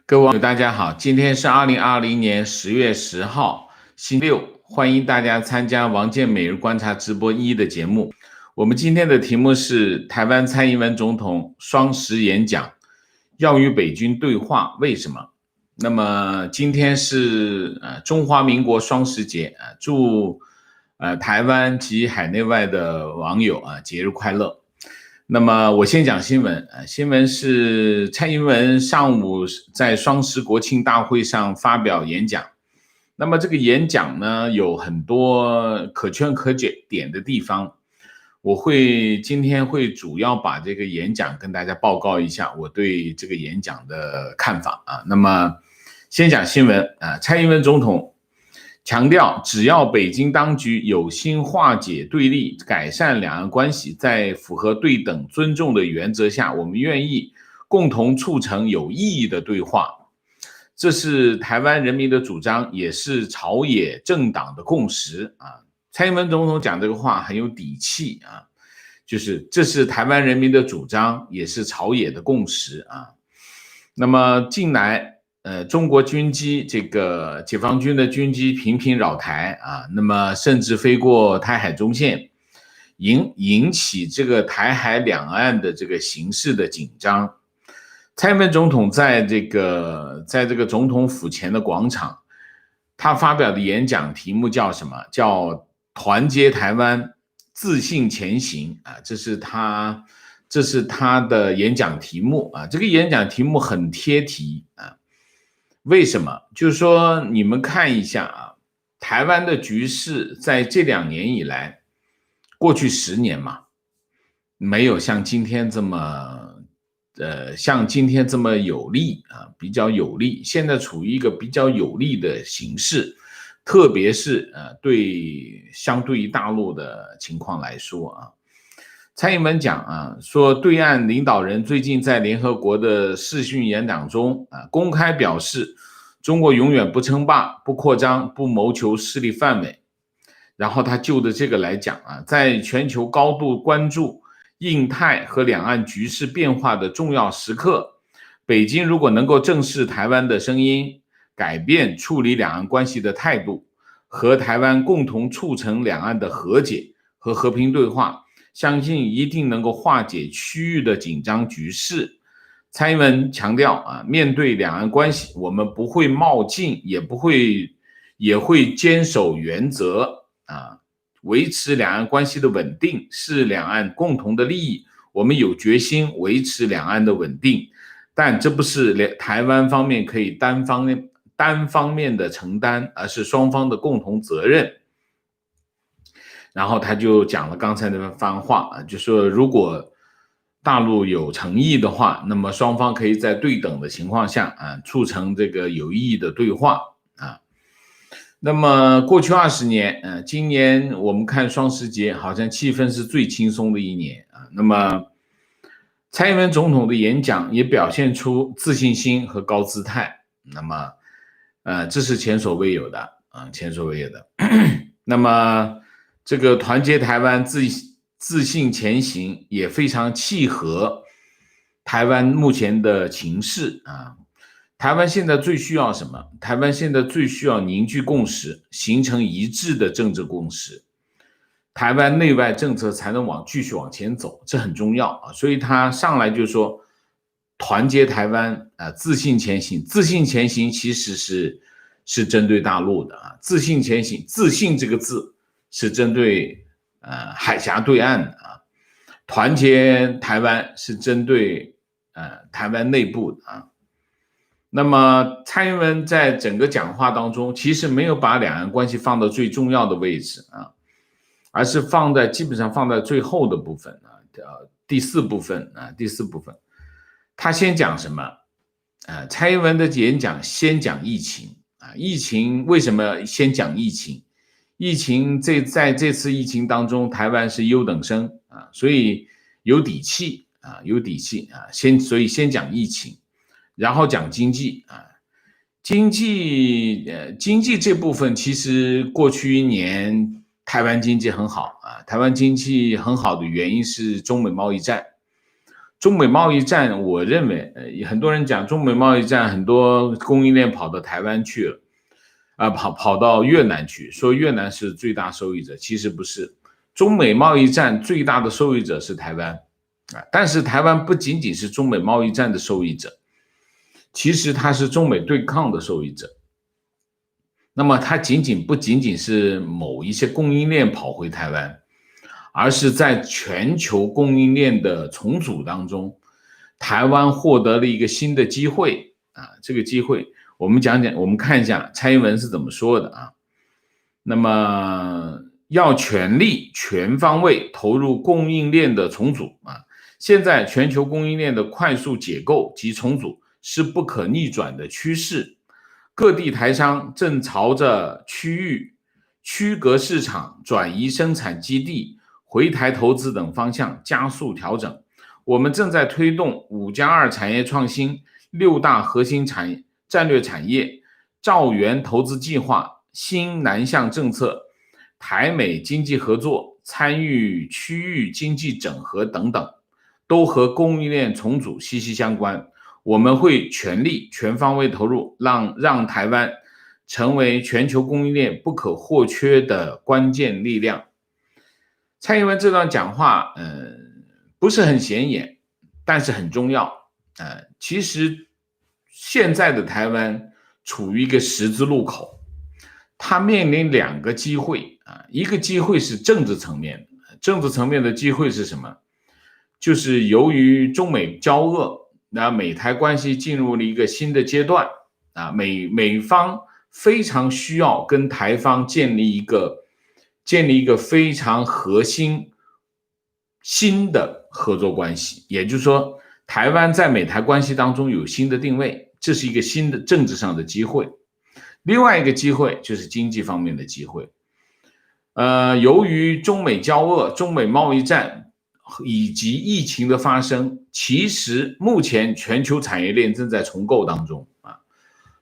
各位网友，大家好，今天是2020年10月10号，星期六，欢迎大家参加王健每日观察直播1的节目。我们今天的题目是台湾蔡英文总统双10演讲，要与北京对话，为什么？那么今天是中华民国双10节，祝台湾及海内外的网友节日快乐。那么我先讲新闻，新闻是蔡英文上午在双10国庆大会上发表演讲。那么这个演讲呢，有很多可圈可点的地方，今天会主要把这个演讲跟大家报告一下我对这个演讲的看法啊。那么先讲新闻蔡英文总统强调，只要北京当局有心化解对立，改善两岸关系，在符合对等尊重的原则下，我们愿意共同促成有意义的对话。这是台湾人民的主张，也是朝野政党的共识啊。蔡英文总统讲这个话很有底气啊，就是这是台湾人民的主张，也是朝野的共识啊。那么近来中国军机这个解放军的军机频频扰台啊，那么甚至飞过台海中线，引起这个台海两岸的这个形势的紧张。蔡英文总统在这个总统府前的广场，他发表的演讲题目叫什么？叫团结台湾，自信前行啊，这是他的演讲题目啊。这个演讲题目很贴题啊。为什么？就是说你们看一下啊，台湾的局势在这2年以来，过去10年嘛，没有像今天这么有利啊，比较有利，现在处于一个比较有利的形势，特别是相对于大陆的情况来说啊。蔡英文讲啊，说对岸领导人最近在联合国的视讯演讲中公开表示，中国永远不称霸、不扩张、不谋求势力范围。然后他就着这个来讲啊，在全球高度关注印太和两岸局势变化的重要时刻，北京如果能够正视台湾的声音，改变处理两岸关系的态度，和台湾共同促成两岸的和解和和平对话，相信一定能够化解区域的紧张局势。蔡英文强调面对两岸关系，我们不会冒进，也会坚守原则维持两岸关系的稳定是两岸共同的利益，我们有决心维持两岸的稳定，但这不是台湾方面可以单方面的承担，而是双方的共同责任。然后他就讲了刚才那番话就说如果大陆有诚意的话，那么双方可以在对等的情况下促成这个有意义的对话那么过去20年今年我们看双10节好像气氛是最轻松的一年那么蔡英文总统的演讲也表现出自信心和高姿态，那么这是前所未有的前所未有的那么这个团结台湾自信前行也非常契合台湾目前的情势台湾现在最需要什么？台湾现在最需要凝聚共识，形成一致的政治共识，台湾内外政策才能继续往前走，这很重要所以他上来就说团结台湾自信前行。自信前行其实是针对大陆的自信前行，自信这个字是针对海峡对岸团结台湾是针对台湾内部的那么蔡英文在整个讲话当中其实没有把两岸关系放到最重要的位置而是基本上放在最后的部分第四部分他先讲什么蔡英文的演讲先讲疫情疫情为什么先讲疫情？疫情在这次疫情当中，台湾是优等生所以有底气所以先讲疫情，然后讲经济经济这部分其实过去1年台湾经济很好台湾经济很好的原因是中美贸易战，中美贸易战，我认为，很多人讲中美贸易战，很多供应链跑到台湾去了，跑到越南去，说越南是最大受益者，其实不是，中美贸易战最大的受益者是台湾，但是台湾不仅仅是中美贸易战的受益者，其实它是中美对抗的受益者。那么它不仅仅是某一些供应链跑回台湾，而是在全球供应链的重组当中，台湾获得了一个新的机会啊！这个机会，我们看一下蔡英文是怎么说的啊？那么要全力全方位投入供应链的重组啊！现在全球供应链的快速解构及重组是不可逆转的趋势，各地台商正朝着区隔市场、转移生产基地、回台投资等方向加速调整。我们正在推动5+2产业创新、6大核心战略产业、兆元投资计划、新南向政策、台美经济合作、参与区域经济整合等等，都和供应链重组息息相关。我们会全力全方位投入，让台湾成为全球供应链不可或缺的关键力量。蔡英文这段讲话，不是很显眼，但是很重要。其实现在的台湾处于一个十字路口，它面临2个机会啊，一个机会是政治层面的机会是什么？就是由于中美交恶，那美台关系进入了一个新的阶段啊，美方非常需要跟台方建立一个非常核心新的合作关系，也就是说，台湾在美台关系当中有新的定位，这是一个新的政治上的机会。另外一个机会就是经济方面的机会。由于中美交恶、中美贸易战以及疫情的发生，其实目前全球产业链正在重构当中啊。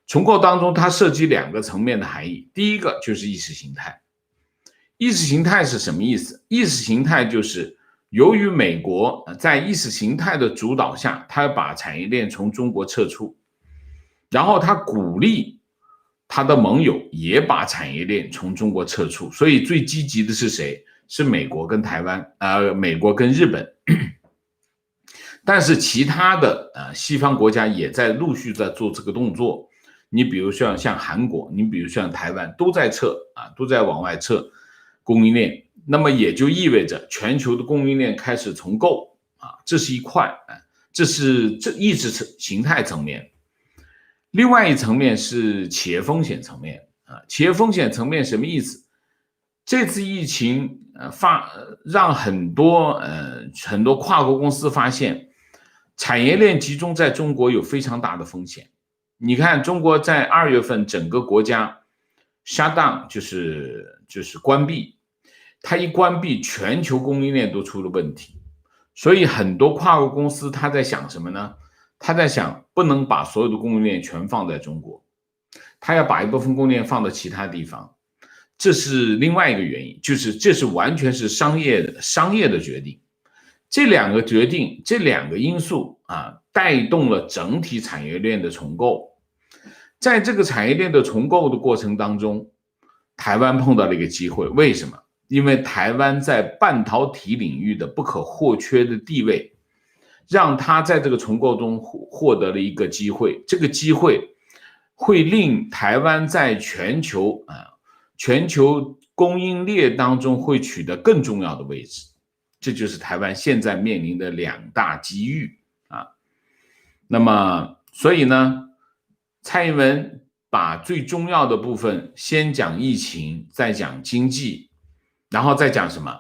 重构当中，它涉及2个层面的含义。第一个就是意识形态。意识形态是什么意思？意识形态就是由于美国在意识形态的主导下，他把产业链从中国撤出，然后他鼓励他的盟友也把产业链从中国撤出，所以最积极的是谁？是美国跟台湾，美国跟日本。但是其他的西方国家也在陆续在做这个动作。你比如说像韩国，你比如像台湾都在撤都在往外撤供应链，那么也就意味着全球的供应链开始重构这是一块这是意识形态层面。另外一层面是企业风险层面企业风险层面什么意思？这次疫情让很多跨国公司发现产业链集中在中国有非常大的风险。你看中国在2月份整个国家 shut down 就是关闭，它一关闭全球供应链都出了问题，所以很多跨国公司他在想什么呢？他在想不能把所有的供应链全放在中国，他要把一部分供应链放到其他地方，这是另外一个原因，就是这是完全是商业的决定。这2个决定，这2个因素带动了整体产业链的重构。在这个产业链的重构的过程当中，台湾碰到了一个机会。为什么？因为台湾在半导体领域的不可或缺的地位，让他在这个重构中获得了一个机会。这个机会会令台湾在全球供应链当中会取得更重要的位置。这就是台湾现在面临的2大机遇那么所以呢，蔡英文把最重要的部分先讲疫情，再讲经济，然后再讲什么？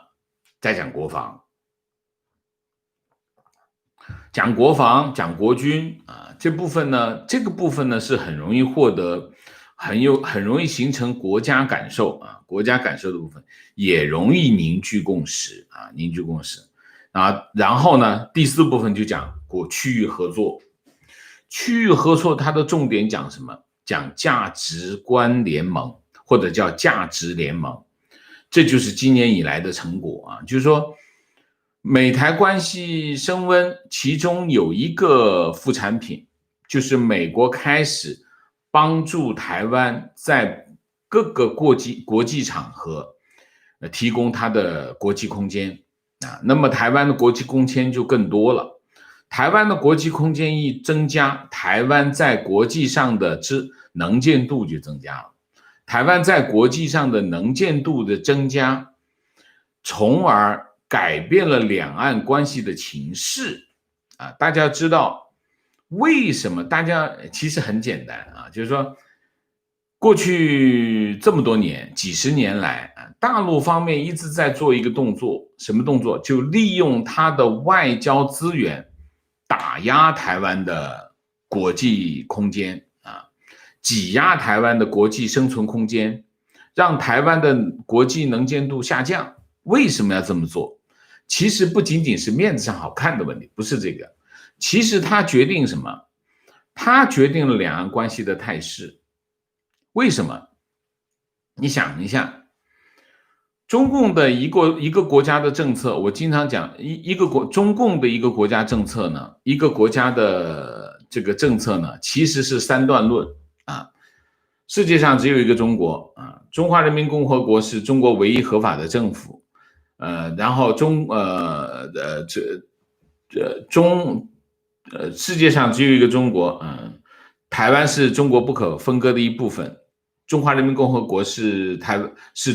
再讲国防。讲国防，讲国军这个部分呢是很容易获得很容易形成国家感受国家感受的部分，也容易凝聚共识然后呢，第4部分就讲区域合作。区域合作它的重点讲什么？讲价值观联盟，或者叫价值联盟。这就是今年以来的成果就是说美台关系升温，其中有一个副产品，就是美国开始帮助台湾在各个国际场合提供它的国际空间啊。那么台湾的国际空间就更多了。台湾的国际空间一增加，台湾在国际上的能见度就增加了。台湾在国际上的能见度的增加，从而改变了两岸关系的情势啊。大家知道为什么？大家其实很简单啊，就是说过去这么多年几十年来啊，大陆方面一直在做一个动作，什么动作？就利用它的外交资源打压台湾的国际空间啊，挤压台湾的国际生存空间，让台湾的国际能见度下降。为什么要这么做？其实不仅仅是面子上好看的问题，不是这个。其实它决定什么？它决定了两岸关系的态势。为什么？你想一下，中共的一个国家的政策，我经常讲，中共的一个国家政策呢，一个国家的这个政策呢，其实是三段论啊。世界上只有一个中国啊，中华人民共和国是中国唯一合法的政府。然后世界上只有一个中国，台湾是中国不可分割的一部分，中华人民共和国是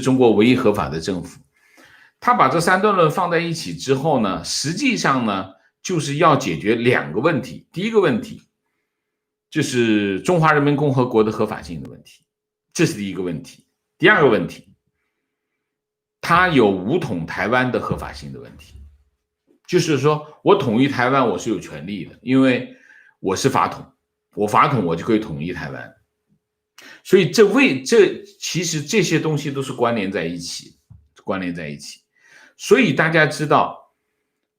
中国唯一合法的政府。他把这三段论放在一起之后呢，实际上呢，就是要解决两个问题。第一个问题就是中华人民共和国的合法性的问题，这是第一个问题。第二个问题，他有武统台湾的合法性的问题，就是说我统一台湾我是有权利的，因为我是法统，我法统我就可以统一台湾。所以其实这些东西都是关联在一起。所以大家知道，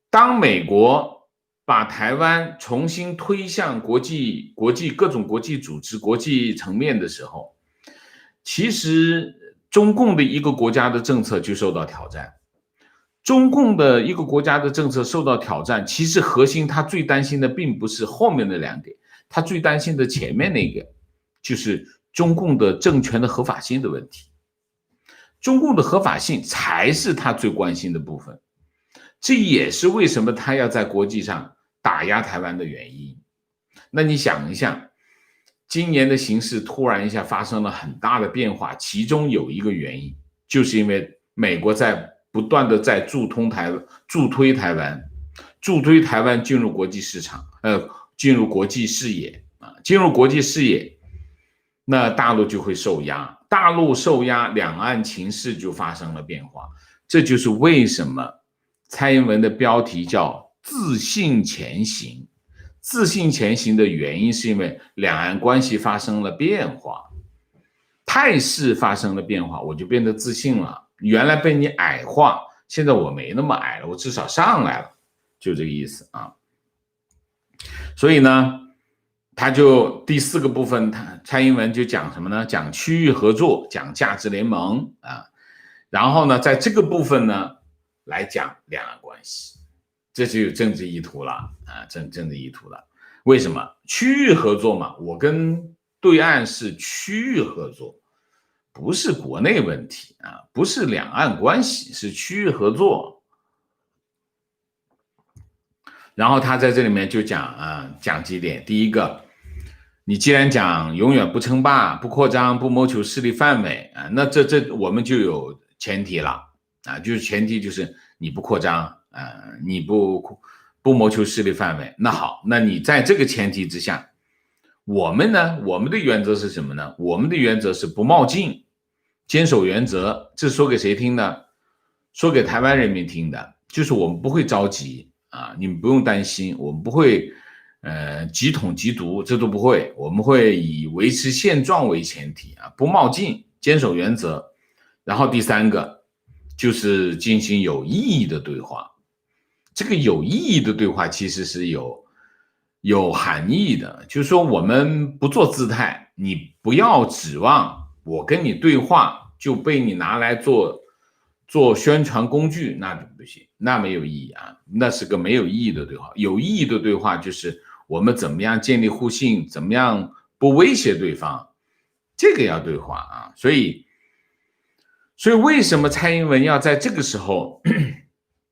当美国把台湾重新推向各种国际组织、国际层面的时候，其实中共的一个国家的政策就受到挑战。中共的一个国家的政策受到挑战，其实核心他最担心的并不是后面的两点，他最担心的前面那个，就是中共的政权的合法性的问题。中共的合法性才是他最关心的部分，这也是为什么他要在国际上打压台湾的原因。那你想一下，今年的形势突然一下发生了很大的变化，其中有一个原因，就是因为美国在不断的在助推台湾进入国际市场，进入国际视野啊，进入国际视野，那大陆就会受压，大陆受压，两岸情势就发生了变化。这就是为什么蔡英文的标题叫自信前行。自信前行的原因是因为两岸关系发生了变化，态势发生了变化，我就变得自信了。原来被你矮化，现在我没那么矮了，我至少上来了，就这个意思啊。所以呢，他就第四个部分，蔡英文就讲什么呢？讲区域合作，讲价值联盟啊。然后呢，在这个部分呢，来讲两岸关系，这就有政治意图了啊，政治意图了。为什么？区域合作嘛，我跟对岸是区域合作，不是国内问题啊，不是两岸关系，是区域合作。然后他在这里面就讲几点。第一个，你既然讲永远不称霸、不扩张、不谋求势力范围啊，那这我们就有前提了啊，就是前提就是你不扩张啊，你不谋求势力范围。那好，那你在这个前提之下，我们呢，我们的原则是什么呢？我们的原则是不冒进，坚守原则。这是说给谁听的？说给台湾人民听的，就是我们不会着急啊，你们不用担心，我们不会急统急独，这都不会，我们会以维持现状为前提啊，不冒进，坚守原则。然后第三个就是进行有意义的对话。这个有意义的对话其实是有含义的，就是说我们不做姿态，你不要指望我跟你对话就被你拿来做做宣传工具，那不行，那没有意义啊，那是个没有意义的对话。有意义的对话就是我们怎么样建立互信，怎么样不威胁对方，这个要对话啊。所以为什么蔡英文要在这个时候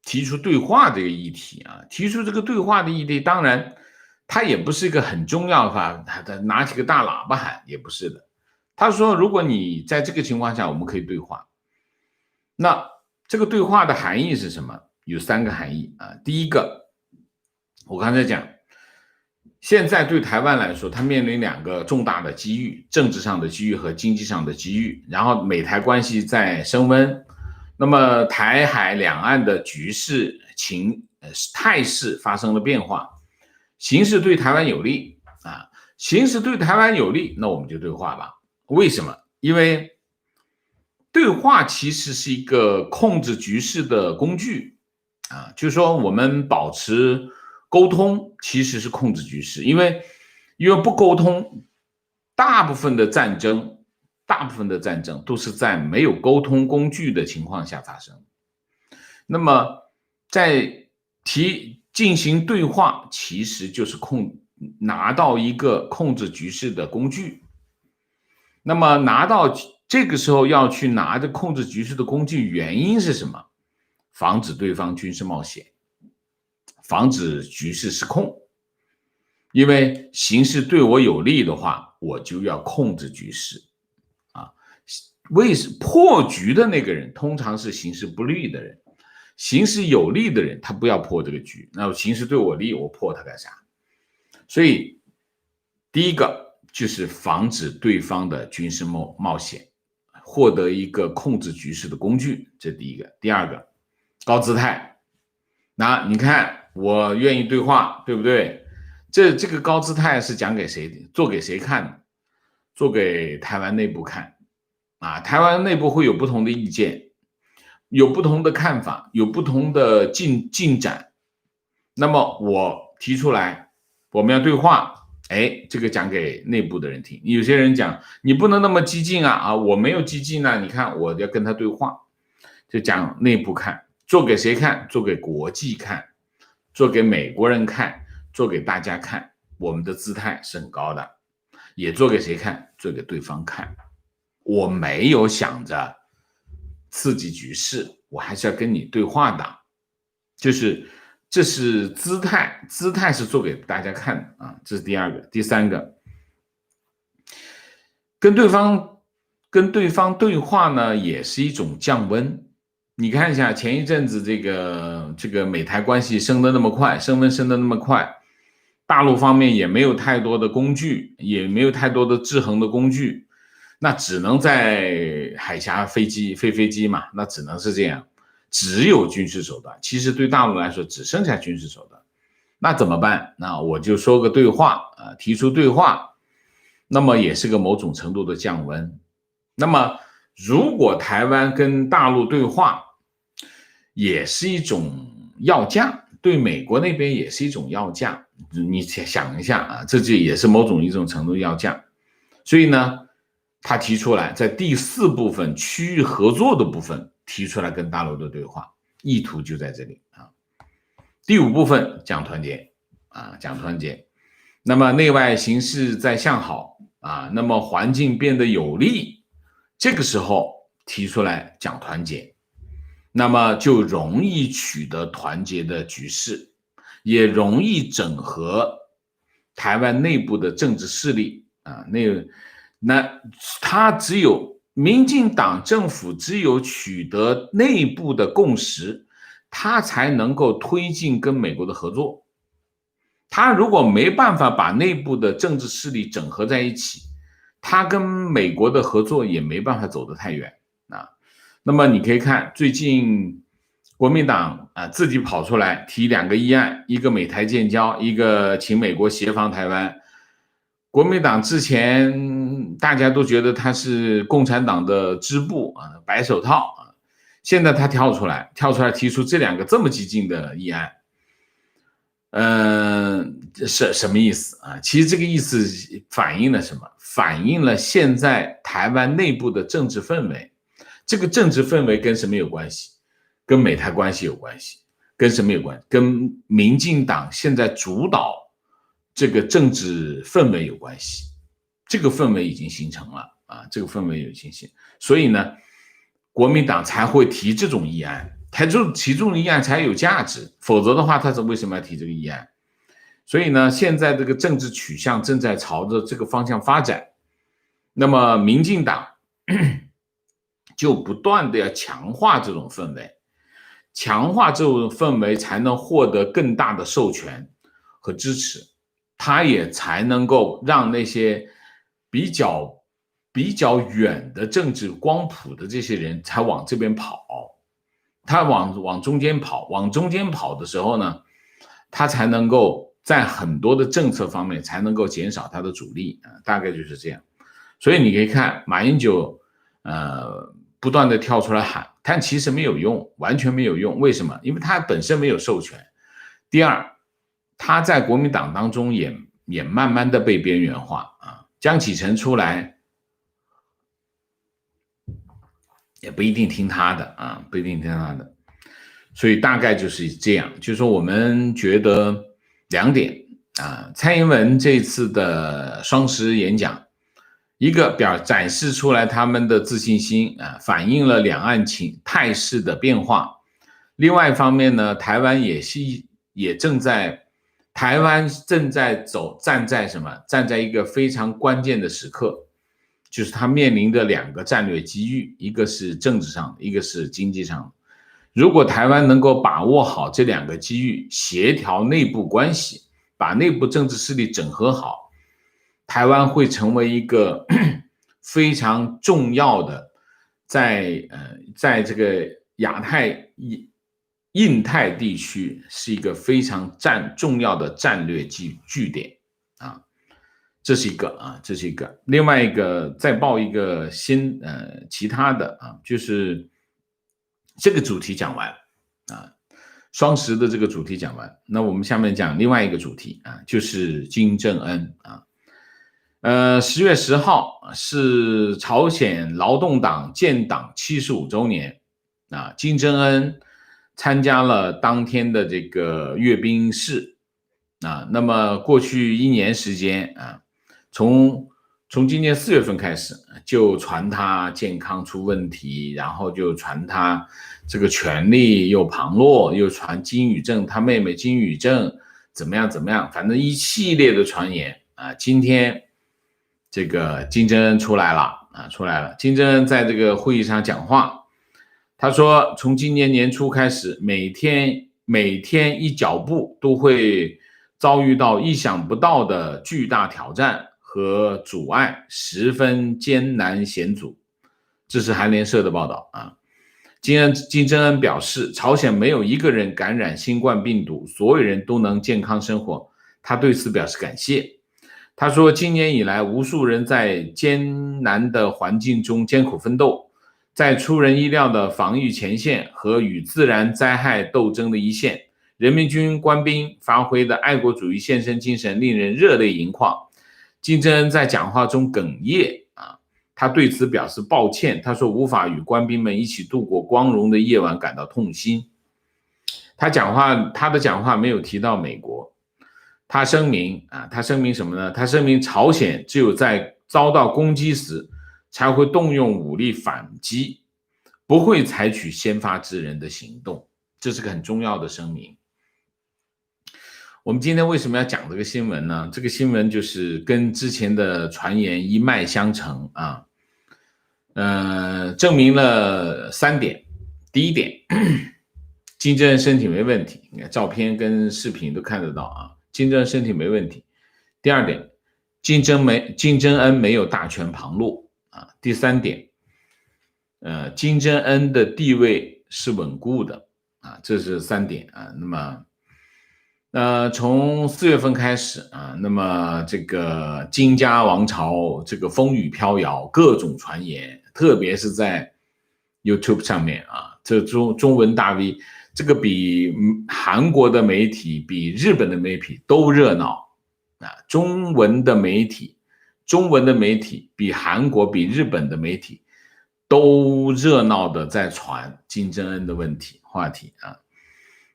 提出对话这个议题啊？提出这个对话的议题，当然他也不是一个很重要的，他拿起个大喇叭喊也不是的。他说，如果你在这个情况下，我们可以对话。那这个对话的含义是什么？有3个含义啊。第一个，我刚才讲，现在对台湾来说，它面临2个重大的机遇，政治上的机遇和经济上的机遇。然后美台关系在升温，那么台海两岸的局势态势发生了变化，形势对台湾有利啊，形势对台湾有利，那我们就对话吧。为什么？因为对话其实是一个控制局势的工具啊，就是说我们保持沟通其实是控制局势，因为不沟通，大部分的战争都是在没有沟通工具的情况下发生。那么在进行对话，其实就是拿到一个控制局势的工具。那么拿到这个时候要去拿着控制局势的工具，原因是什么？防止对方军事冒险，防止局势失控。因为形势对我有利的话，我就要控制局势啊。破局的那个人通常是形势不利的人，形势有利的人他不要破这个局，那形势对我利，我破他干啥？所以第一个就是防止对方的军事冒险，获得一个控制局势的工具，这第一个。第二个，高姿态。那你看，我愿意对话，对不对？这个高姿态是讲给谁的？做给谁看的？做给台湾内部看啊！台湾内部会有不同的意见，有不同的看法，有不同的进展。那么我提出来，我们要对话。这个讲给内部的人听。有些人讲你不能那么激进啊，我没有激进啊，你看我要跟他对话，就讲内部看，做给谁看？做给国际看，做给美国人看，做给大家看，我们的姿态是很高的。也做给谁看？做给对方看。我没有想着刺激局势，我还是要跟你对话的，这是姿态，姿态是做给大家看的啊，这是第二个。第三个，跟对方对话呢，也是一种降温。你看一下前一阵子这个美台关系升得那么快，升温升得那么快，大陆方面也没有太多的工具，也没有太多的制衡的工具，那只能在海峡飞机嘛，那只能是这样。只有军事手段，其实对大陆来说只剩下军事手段，那怎么办？那我就说个对话提出对话，那么也是个某种程度的降温。那么如果台湾跟大陆对话，也是一种要价，对美国那边也是一种要价。你想一下啊，这就也是一种程度要价。所以呢，他提出来在第4部分区域合作的部分提出来跟大陆的对话，意图就在这里啊。第5部分讲团结啊，讲团结。那么内外形势在向好啊，那么环境变得有利，这个时候提出来讲团结，那么就容易取得团结的局势，也容易整合台湾内部的政治势力啊。那他只有民进党政府只有取得内部的共识，他才能够推进跟美国的合作。他如果没办法把内部的政治势力整合在一起，他跟美国的合作也没办法走得太远啊。那么你可以看最近国民党自己跑出来提2个议案，一个美台建交，一个请美国协防台湾。国民党之前大家都觉得他是共产党的支部白手套现在他跳出来提出这2个这么激进的议案，是什么意思啊？其实这个意思反映了什么？反映了现在台湾内部的政治氛围。这个政治氛围跟什么有关系？跟美台关系有关系，跟什么有关系？跟民进党现在主导这个政治氛围有关系。这个氛围已经形成了啊，这个氛围有形成，所以呢，国民党才会提这种议案，提这种议案才有价值，否则的话，他是为什么要提这个议案？所以呢，现在这个政治取向正在朝着这个方向发展，那么民进党就不断的要强化这种氛围，强化这种氛围才能获得更大的授权和支持，他也才能够让那些比较远的政治光谱的这些人才往这边跑，他往中间跑，往中间跑的时候呢，他才能够在很多的政策方面才能够减少他的阻力啊，大概就是这样。所以你可以看马英九不断的跳出来喊，但其实没有用，完全没有用。为什么？因为他本身没有授权。第二，他在国民党当中也慢慢的被边缘化啊。江启臣出来也不一定听他的啊，不一定听他的。所以大概就是这样，就是说我们觉得2点啊，蔡英文这次的双十演讲，一个展示出来他们的自信心啊，反映了两岸态势的变化。另外一方面呢，台湾正在站在什么？站在一个非常关键的时刻，就是他面临的2个战略机遇，一个是政治上的，一个是经济上的。如果台湾能够把握好这2个机遇，协调内部关系，把内部政治势力整合好，台湾会成为一个非常重要的在这个印太地区是一个非常重要的战略据点啊，这是一个。另外一个再报一个其他的啊，就是这个主题讲完啊，双十的这个主题讲完，那我们下面讲另外一个主题啊，就是金正恩啊。10月10号是朝鲜劳动党建党75周年啊，金正恩参加了当天的这个阅兵式啊。那么过去1年时间啊，从今年4月份开始，就传他健康出问题，然后就传他这个权力又旁落，又传金宇正他妹妹金宇正怎么样，反正一系列的传言啊。今天这个金正恩出来了。金正恩在这个会议上讲话，他说从今年年初开始，每天一脚步都会遭遇到意想不到的巨大挑战和阻碍，十分艰难险阻。这是韩联社的报道啊。金正恩表示，朝鲜没有一个人感染新冠病毒，所有人都能健康生活，他对此表示感谢。他说，今年以来，无数人在艰难的环境中艰苦奋斗，在出人意料的防御前线和与自然灾害斗争的一线，人民军官兵发挥的爱国主义献身精神令人热泪盈眶。金正恩在讲话中哽咽啊，他对此表示抱歉。他说无法与官兵们一起度过光荣的夜晚感到痛心。他的讲话没有提到美国。他声明什么呢？他声明朝鲜只有在遭到攻击时才会动用武力反击，不会采取先发制人的行动。这是个很重要的声明。我们今天为什么要讲这个新闻呢？这个新闻就是跟之前的传言一脉相承啊。证明了3点。第一点，金正恩身体没问题，你看照片跟视频都看得到啊。金正恩身体没问题。第2点，金正恩没有大权旁落啊。第3点，金正恩的地位是稳固的啊。这是3点啊。那么，从4月份开始啊，那么这个金家王朝这个风雨飘摇，各种传言，特别是在 YouTube 上面啊，这中文大 V。这个比韩国的媒体、比日本的媒体都热闹啊！中文的媒体比韩国、比日本的媒体都热闹的在传金正恩的问题。话题啊。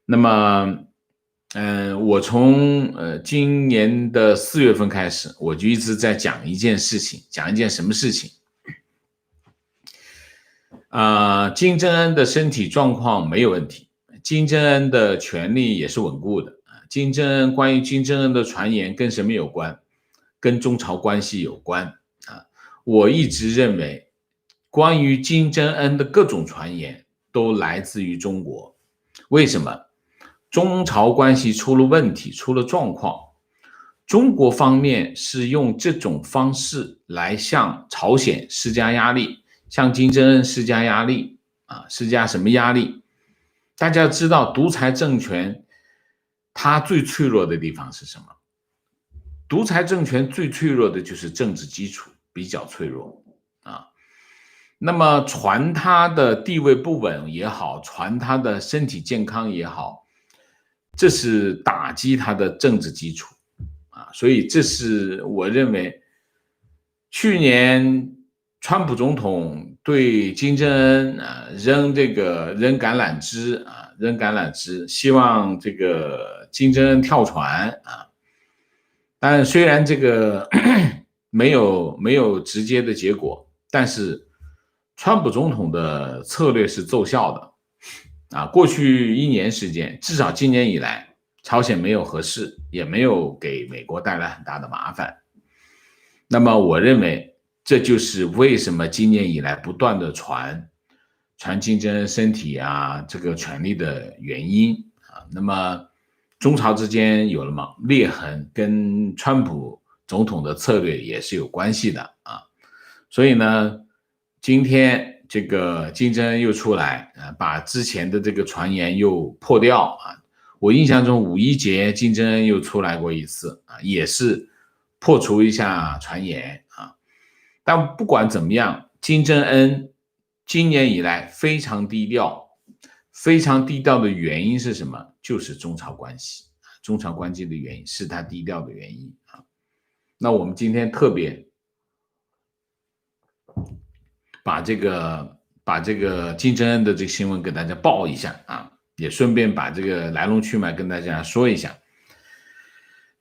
那么我从今年的4月份开始，我就一直在讲一件事情，讲一件什么事情金正恩的身体状况没有问题，金正恩的权力也是稳固的。关于金正恩的传言跟什么有关？跟中朝关系有关啊。我一直认为，关于金正恩的各种传言都来自于中国。为什么？中朝关系出了问题，出了状况，中国方面是用这种方式来向朝鲜施加压力，向金正恩施加压力施加什么压力？大家知道独裁政权它最脆弱的地方是什么？独裁政权最脆弱的就是政治基础比较脆弱那么传他的地位不稳也好，传他的身体健康也好，这是打击他的政治基础所以这是我认为去年川普总统对金正恩扔橄榄枝，希望这个金正恩跳船但虽然这个没有直接的结果，但是川普总统的策略是奏效的过去1年时间，至少今年以来，朝鲜没有核试，也没有给美国带来很大的麻烦。那么我认为这就是为什么今年以来不断的传金正恩身体这个权力的原因那么中朝之间有了裂痕，跟川普总统的策略也是有关系的所以呢，今天这个金正恩又出来把之前的这个传言又破掉我印象中5·1节金正恩又出来过一次也是破除一下传言但不管怎么样，金正恩今年以来非常低调，非常低调的原因是什么？就是中朝关系，中朝关系的原因是他低调的原因那我们今天特别把这个金正恩的这个新闻给大家报一下也顺便把这个来龙去脉跟大家说一下。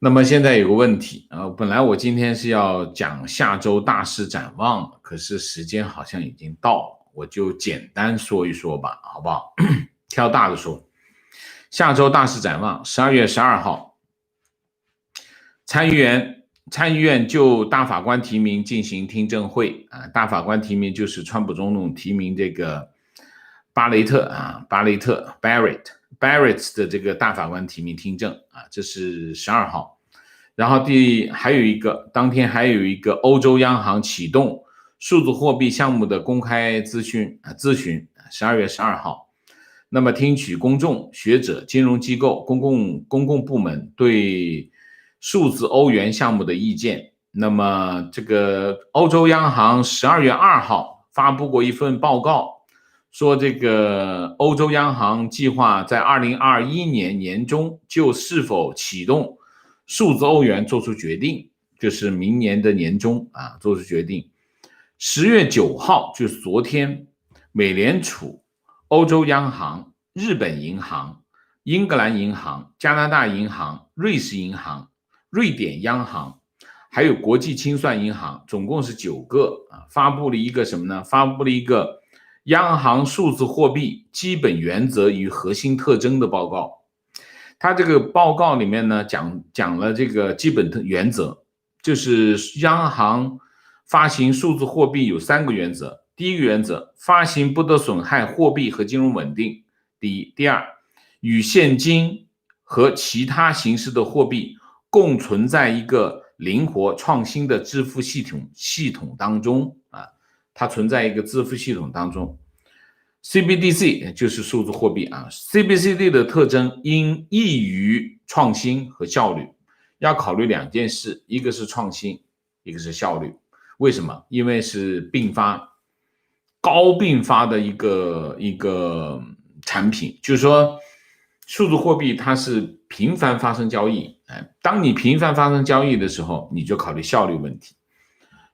那么现在有个问题本来我今天是要讲下周大事展望，可是时间好像已经到了，我就简单说一说吧，好不好？挑大的说，下周大事展望，12月12号，参议院就大法官提名进行听证会大法官提名就是川普总统提名这个巴雷特 Barrett 的这个大法官提名听证这是12号。然后当天还有一个欧洲央行启动数字货币项目的公开咨询12月12号。那么听取公众、学者、金融机构、公共部门对数字欧元项目的意见。那么这个欧洲央行12月2号发布过一份报告，说这个欧洲央行计划在2021年年中就是否启动数字欧元做出决定，就是明年的年中做出决定。10月9号就是昨天，美联储、欧洲央行、日本银行、英格兰银行、加拿大银行、瑞士银行、瑞典央行还有国际清算银行，总共是9个发布了一个什么呢？发布了一个央行数字货币基本原则与核心特征的报告。他这个报告里面呢讲了这个基本的原则，就是央行发行数字货币有3个原则。第一个原则，发行不得损害货币和金融稳定，第一。第二，与现金和其他形式的货币共存在一个灵活创新的支付系统当中它存在一个支付系统当中。CBDC 就是数字货币CBDC 的特征应易于创新和效率，要考虑2件事，一个是创新，一个是效率。为什么？因为是高并发的一个产品，就是说数字货币它是频繁发生交易当你频繁发生交易的时候，你就考虑效率问题。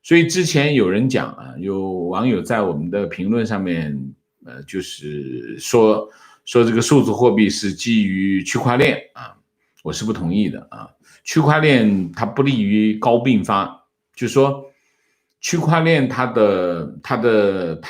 所以之前有人讲有网友在我们的评论上面就是说说这个数字货币是基于区块链啊，我是不同意的啊。区块链它不利于高并发，就是说区块链它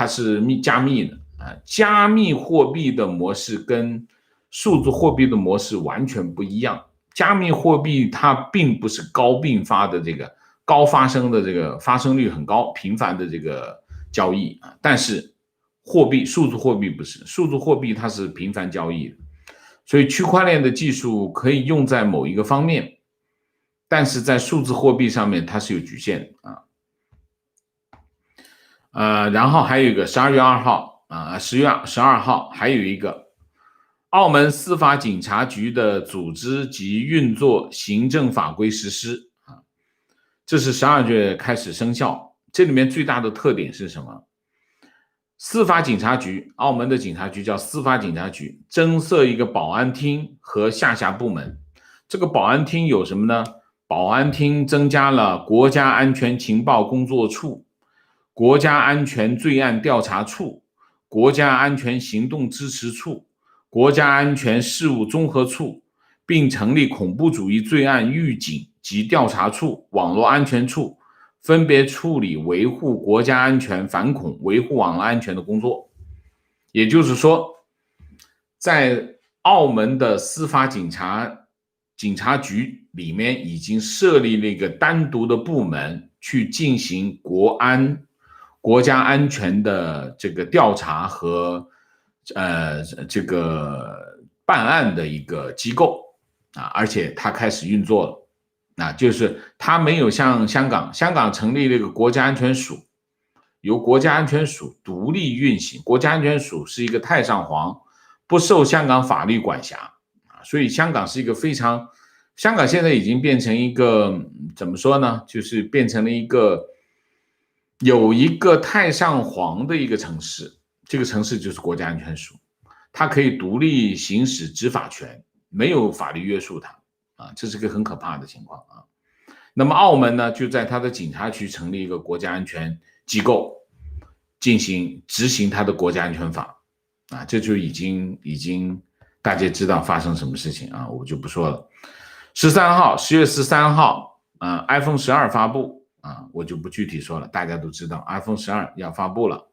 是加密的啊，加密货币的模式跟数字货币的模式完全不一样。加密货币它并不是高并发的这个高发生的这个发生率很高频繁的这个交易啊，但是数字货币不是，数字货币它是频繁交易的，所以区块链的技术可以用在某一个方面，但是在数字货币上面它是有局限的啊。然后还有一个12月2号啊，10月12号还有一个澳门司法警察局的组织及运作行政法规实施啊，这是12月开始生效。这里面最大的特点是什么？司法警察局，澳门的警察局叫司法警察局，增设一个保安厅和下辖部门。这个保安厅有什么呢？保安厅增加了国家安全情报工作处、国家安全罪案调查处、国家安全行动支持处、国家安全事务综合处，并成立恐怖主义罪案预警及调查处、网络安全处，分别处理维护国家安全、反恐、维护网络安全的工作。也就是说，在澳门的司法警察局里面已经设立了一个单独的部门去进行国家安全的这个调查和这个办案的一个机构啊，而且它开始运作了。就是它没有像香港成立了一个国家安全署，由国家安全署独立运行。国家安全署是一个太上皇，不受香港法律管辖所以香港是一个香港现在已经变成一个怎么说呢？就是变成了有一个太上皇的一个城市，这个城市就是国家安全署，它可以独立行使执法权，没有法律约束它这是个很可怕的情况那么澳门呢，就在它的警察局成立一个国家安全机构，进行执行它的国家安全法这就已经大家知道发生什么事情我就不说了。10月13号iPhone 12发布我就不具体说了，大家都知道 iPhone 12要发布了。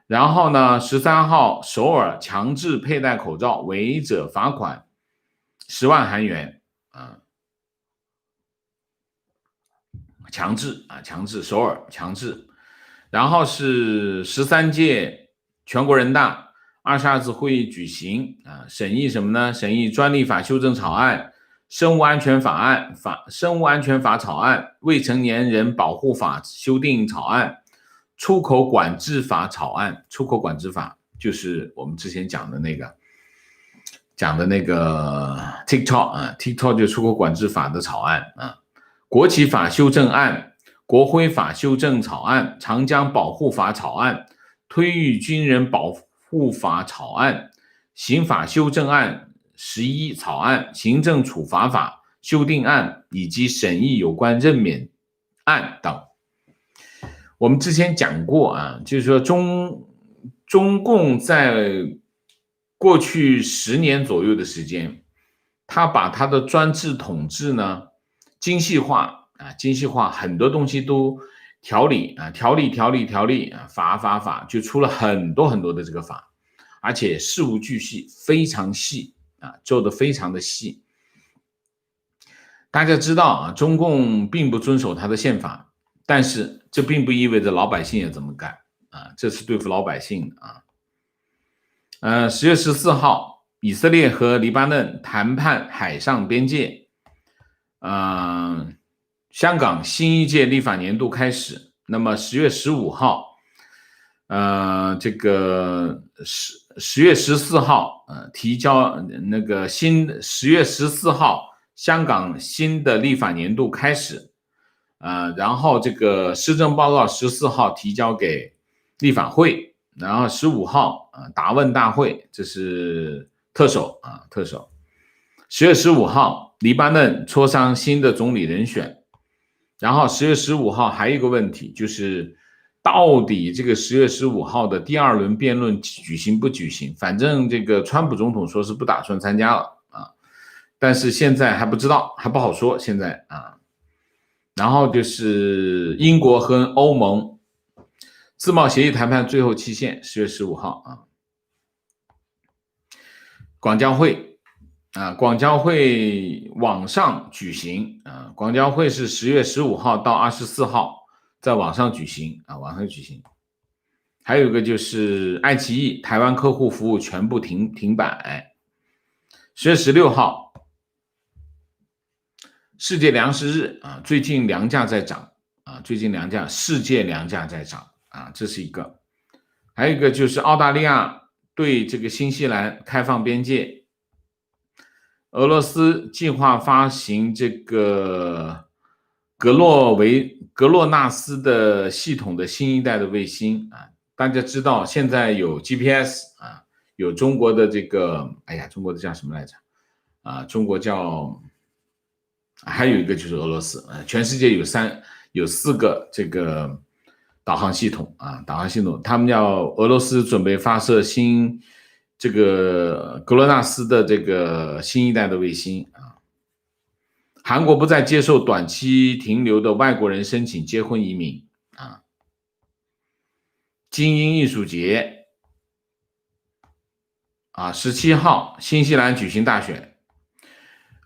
然后呢13号首尔强制佩戴口罩，违者罚款10万韩元强制首尔强制。然后是13届全国人大22次会议举行审议什么呢？审议专利法修正草案、生物安全法草案、未成年人保护法修订草案、出口管制法草案。出口管制法就是我们之前讲的那个 TikTok 就出口管制法的草案国旗法修正案、国徽法修正草案、长江保护法草案、推役军人保护法草案、刑法修正案11草案、行政处罚法修订案以及审议有关任免案等。我们之前讲过就是说中共在过去10年左右的时间，他把他的专制统治呢精细化，很多东西都条例，法，就出了很多的这个法，而且事无巨细，非常细做得非常的细。大家知道中共并不遵守他的宪法，但是这并不意味着老百姓也这么干这是对付老百姓10月14号，以色列和黎巴嫩谈判海上边界。香港新一届立法年度开始，那么10月15号，这个10月14号，提交那个10月14号，香港新的立法年度开始，然后这个施政报告14号提交给立法会，然后15号答问大会，这是特首。10月15号，黎巴嫩磋商新的总理人选。然后10月15号还有一个问题，就是到底这个10月15号的第2轮辩论举行不举行？反正这个川普总统说是不打算参加了啊，但是现在还不知道，还不好说现在啊。然后就是英国和欧盟自贸协议谈判最后期限10月15号啊。广交会啊，广交会网上举行啊，广交会是10月15号到24号在网上举行啊，网上举行。还有一个就是爱奇艺台湾客户服务全部停摆。10月16号世界粮食日啊，最近粮价在涨啊，最近世界粮价在涨啊，这是一个。还有一个就是澳大利亚对这个新西兰开放边界，俄罗斯计划发行这个格洛纳斯的系统的新一代的卫星啊，大家知道现在有 GPS 啊，有中国的这个，中国的叫什么来着？啊，中国叫。还有一个就是俄罗斯，全世界有4个这个导航系统啊，他们俄罗斯准备发射这个格罗纳斯的这个新一代的卫星啊。韩国不再接受短期停留的外国人申请结婚移民啊。精英艺术节啊，17号新西兰举行大选。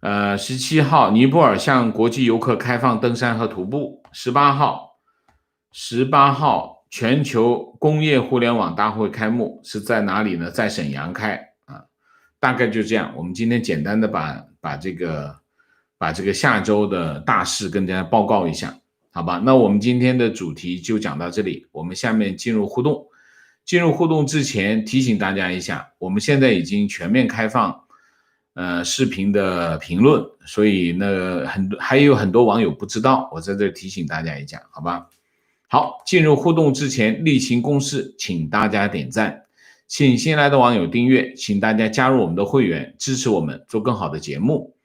17号尼泊尔向国际游客开放登山和徒步。18号全球工业互联网大会开幕，是在哪里呢？在沈阳开啊。大概就这样，我们今天简单的把这个下周的大事跟大家报告一下，好吧？那我们今天的主题就讲到这里，我们下面进入互动。进入互动之前提醒大家一下，我们现在已经全面开放视频的评论，所以呢还有很多网友不知道，我在这提醒大家一下，好吧？好，进入互动之前例行公事，请大家点赞，请新来的网友订阅，请大家加入我们的会员，支持我们做更好的节目。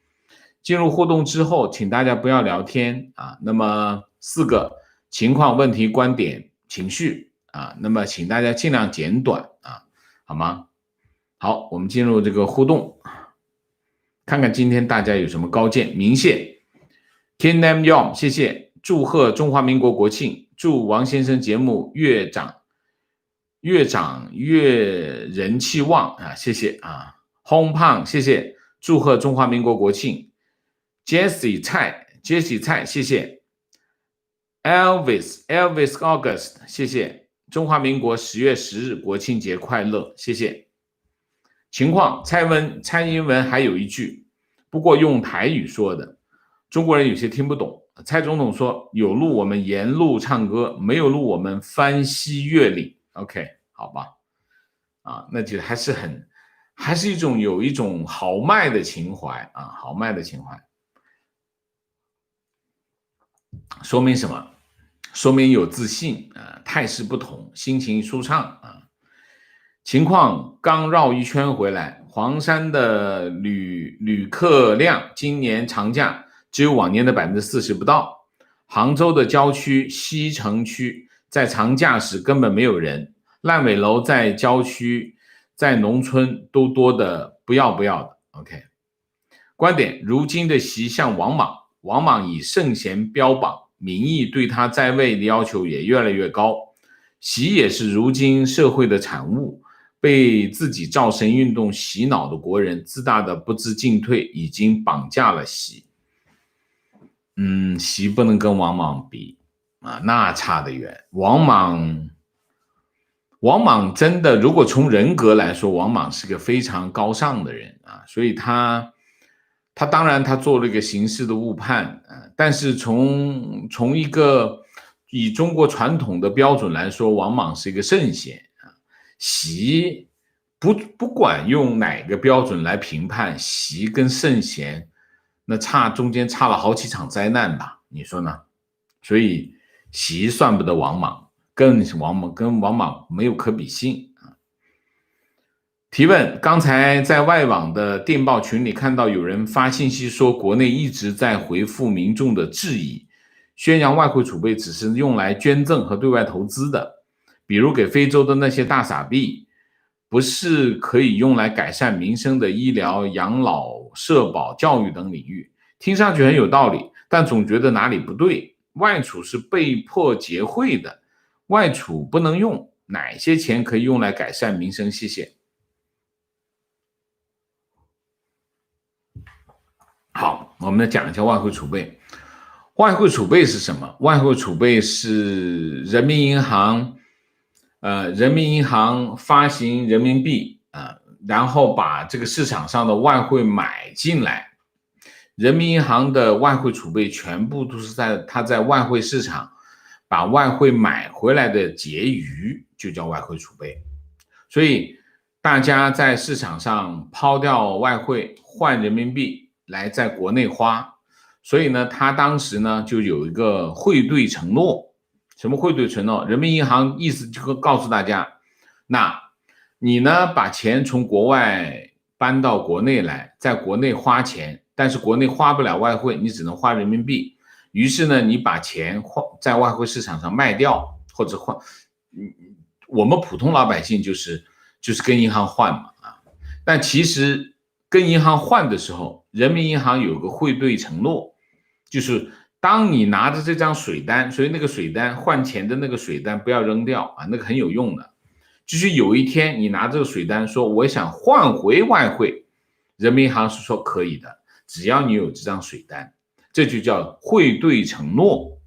进入互动之后，请大家不要聊天啊，那么4个情况、问题、观点、情绪啊，那么请大家尽量简短啊，好吗？好，我们进入这个互动。看看今天大家有什么高见。明谢 King Nam Yom 谢谢，祝贺中华民国国庆，祝王先生节目越长越人气旺啊，谢谢啊。轰胖谢谢，祝贺中华民国国庆。Jessie 蔡谢谢。Elvis August 谢谢，中华民国10月10日国庆节快乐，谢谢。情况，蔡英文还有一句，不过用台语说的，中国人有些听不懂。蔡总统说有路我们沿路唱歌，没有路我们翻溪越岭。 OK 好吧，啊，那就还是有一种豪迈的情怀啊，豪迈的情怀。说明什么？说明有自信啊，态势不同，心情舒畅啊。情况刚绕一圈回来，黄山的旅客量今年长假只有往年的40%不到。杭州的郊区西城区在长假时根本没有人，烂尾楼在郊区在农村都多的不要的。 OK， 观点，如今的习像王莽以圣贤标榜，民意对他在位的要求也越来越高。习也是如今社会的产物，被自己造神运动洗脑的国人自大的不知进退，已经绑架了习。习不能跟王莽比啊，那差得远。王莽真的，如果从人格来说，王莽是个非常高尚的人啊，所以他当然他做了一个形式的误判啊，但是从一个以中国传统的标准来说，王莽是一个圣贤啊。习不管用哪个标准来评判，习跟圣贤那中间差了好几场灾难吧，你说呢？所以习算不得王莽，跟王莽没有可比性啊。提问，刚才在外网的电报群里看到有人发信息说，国内一直在回复民众的质疑，宣扬外汇储备只是用来捐赠和对外投资的，比如给非洲的那些大傻币，不是可以用来改善民生的医疗、养老、社保、教育等领域。听上去很有道理，但总觉得哪里不对。外储是被迫结汇的，外储不能用，哪些钱可以用来改善民生？谢谢。好，我们来讲一下外汇储备。外汇储备是什么？外汇储备是人民银行发行人民币然后把这个市场上的外汇买进来。人民银行的外汇储备全部都是它在外汇市场把外汇买回来的结余，就叫外汇储备。所以大家在市场上抛掉外汇换人民币来在国内花，所以呢，他当时呢就有一个汇兑承诺。什么汇兑承诺？人民银行意思就告诉大家，那你呢把钱从国外搬到国内来，在国内花钱，但是国内花不了外汇，你只能花人民币。于是呢，你把钱在外汇市场上卖掉，或者换，我们普通老百姓就是跟银行换嘛但其实跟银行换的时候，人民银行有个汇兑承诺，就是当你拿着这张水单，所以那个水单换钱的那个水单不要扔掉那个很有用的。就是有一天你拿这个水单说我想换回外汇，人民银行是说可以的，只要你有这张水单，这就叫汇兑承诺。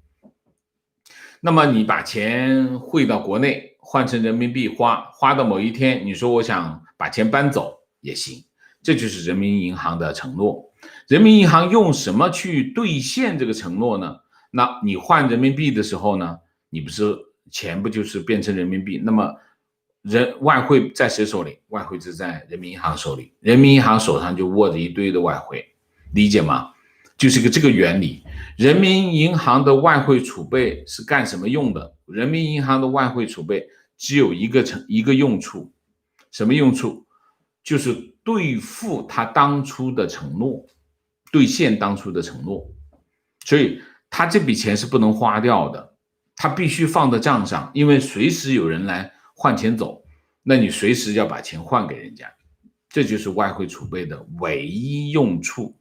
那么你把钱汇到国内，换成人民币花到某一天，你说我想把钱搬走也行，这就是人民银行的承诺。人民银行用什么去兑现这个承诺呢？那你换人民币的时候呢，你不是钱不就是变成人民币，那么外汇在谁手里？外汇就在人民银行手里，人民银行手上就握着一堆的外汇，理解吗？就是这个原理。人民银行的外汇储备是干什么用的？人民银行的外汇储备只有一个用处，什么用处？就是兑付他当初的承诺，兑现当初的承诺。所以他这笔钱是不能花掉的，他必须放在账上，因为随时有人来换钱走，那你随时要把钱换给人家，这就是外汇储备的唯一用处。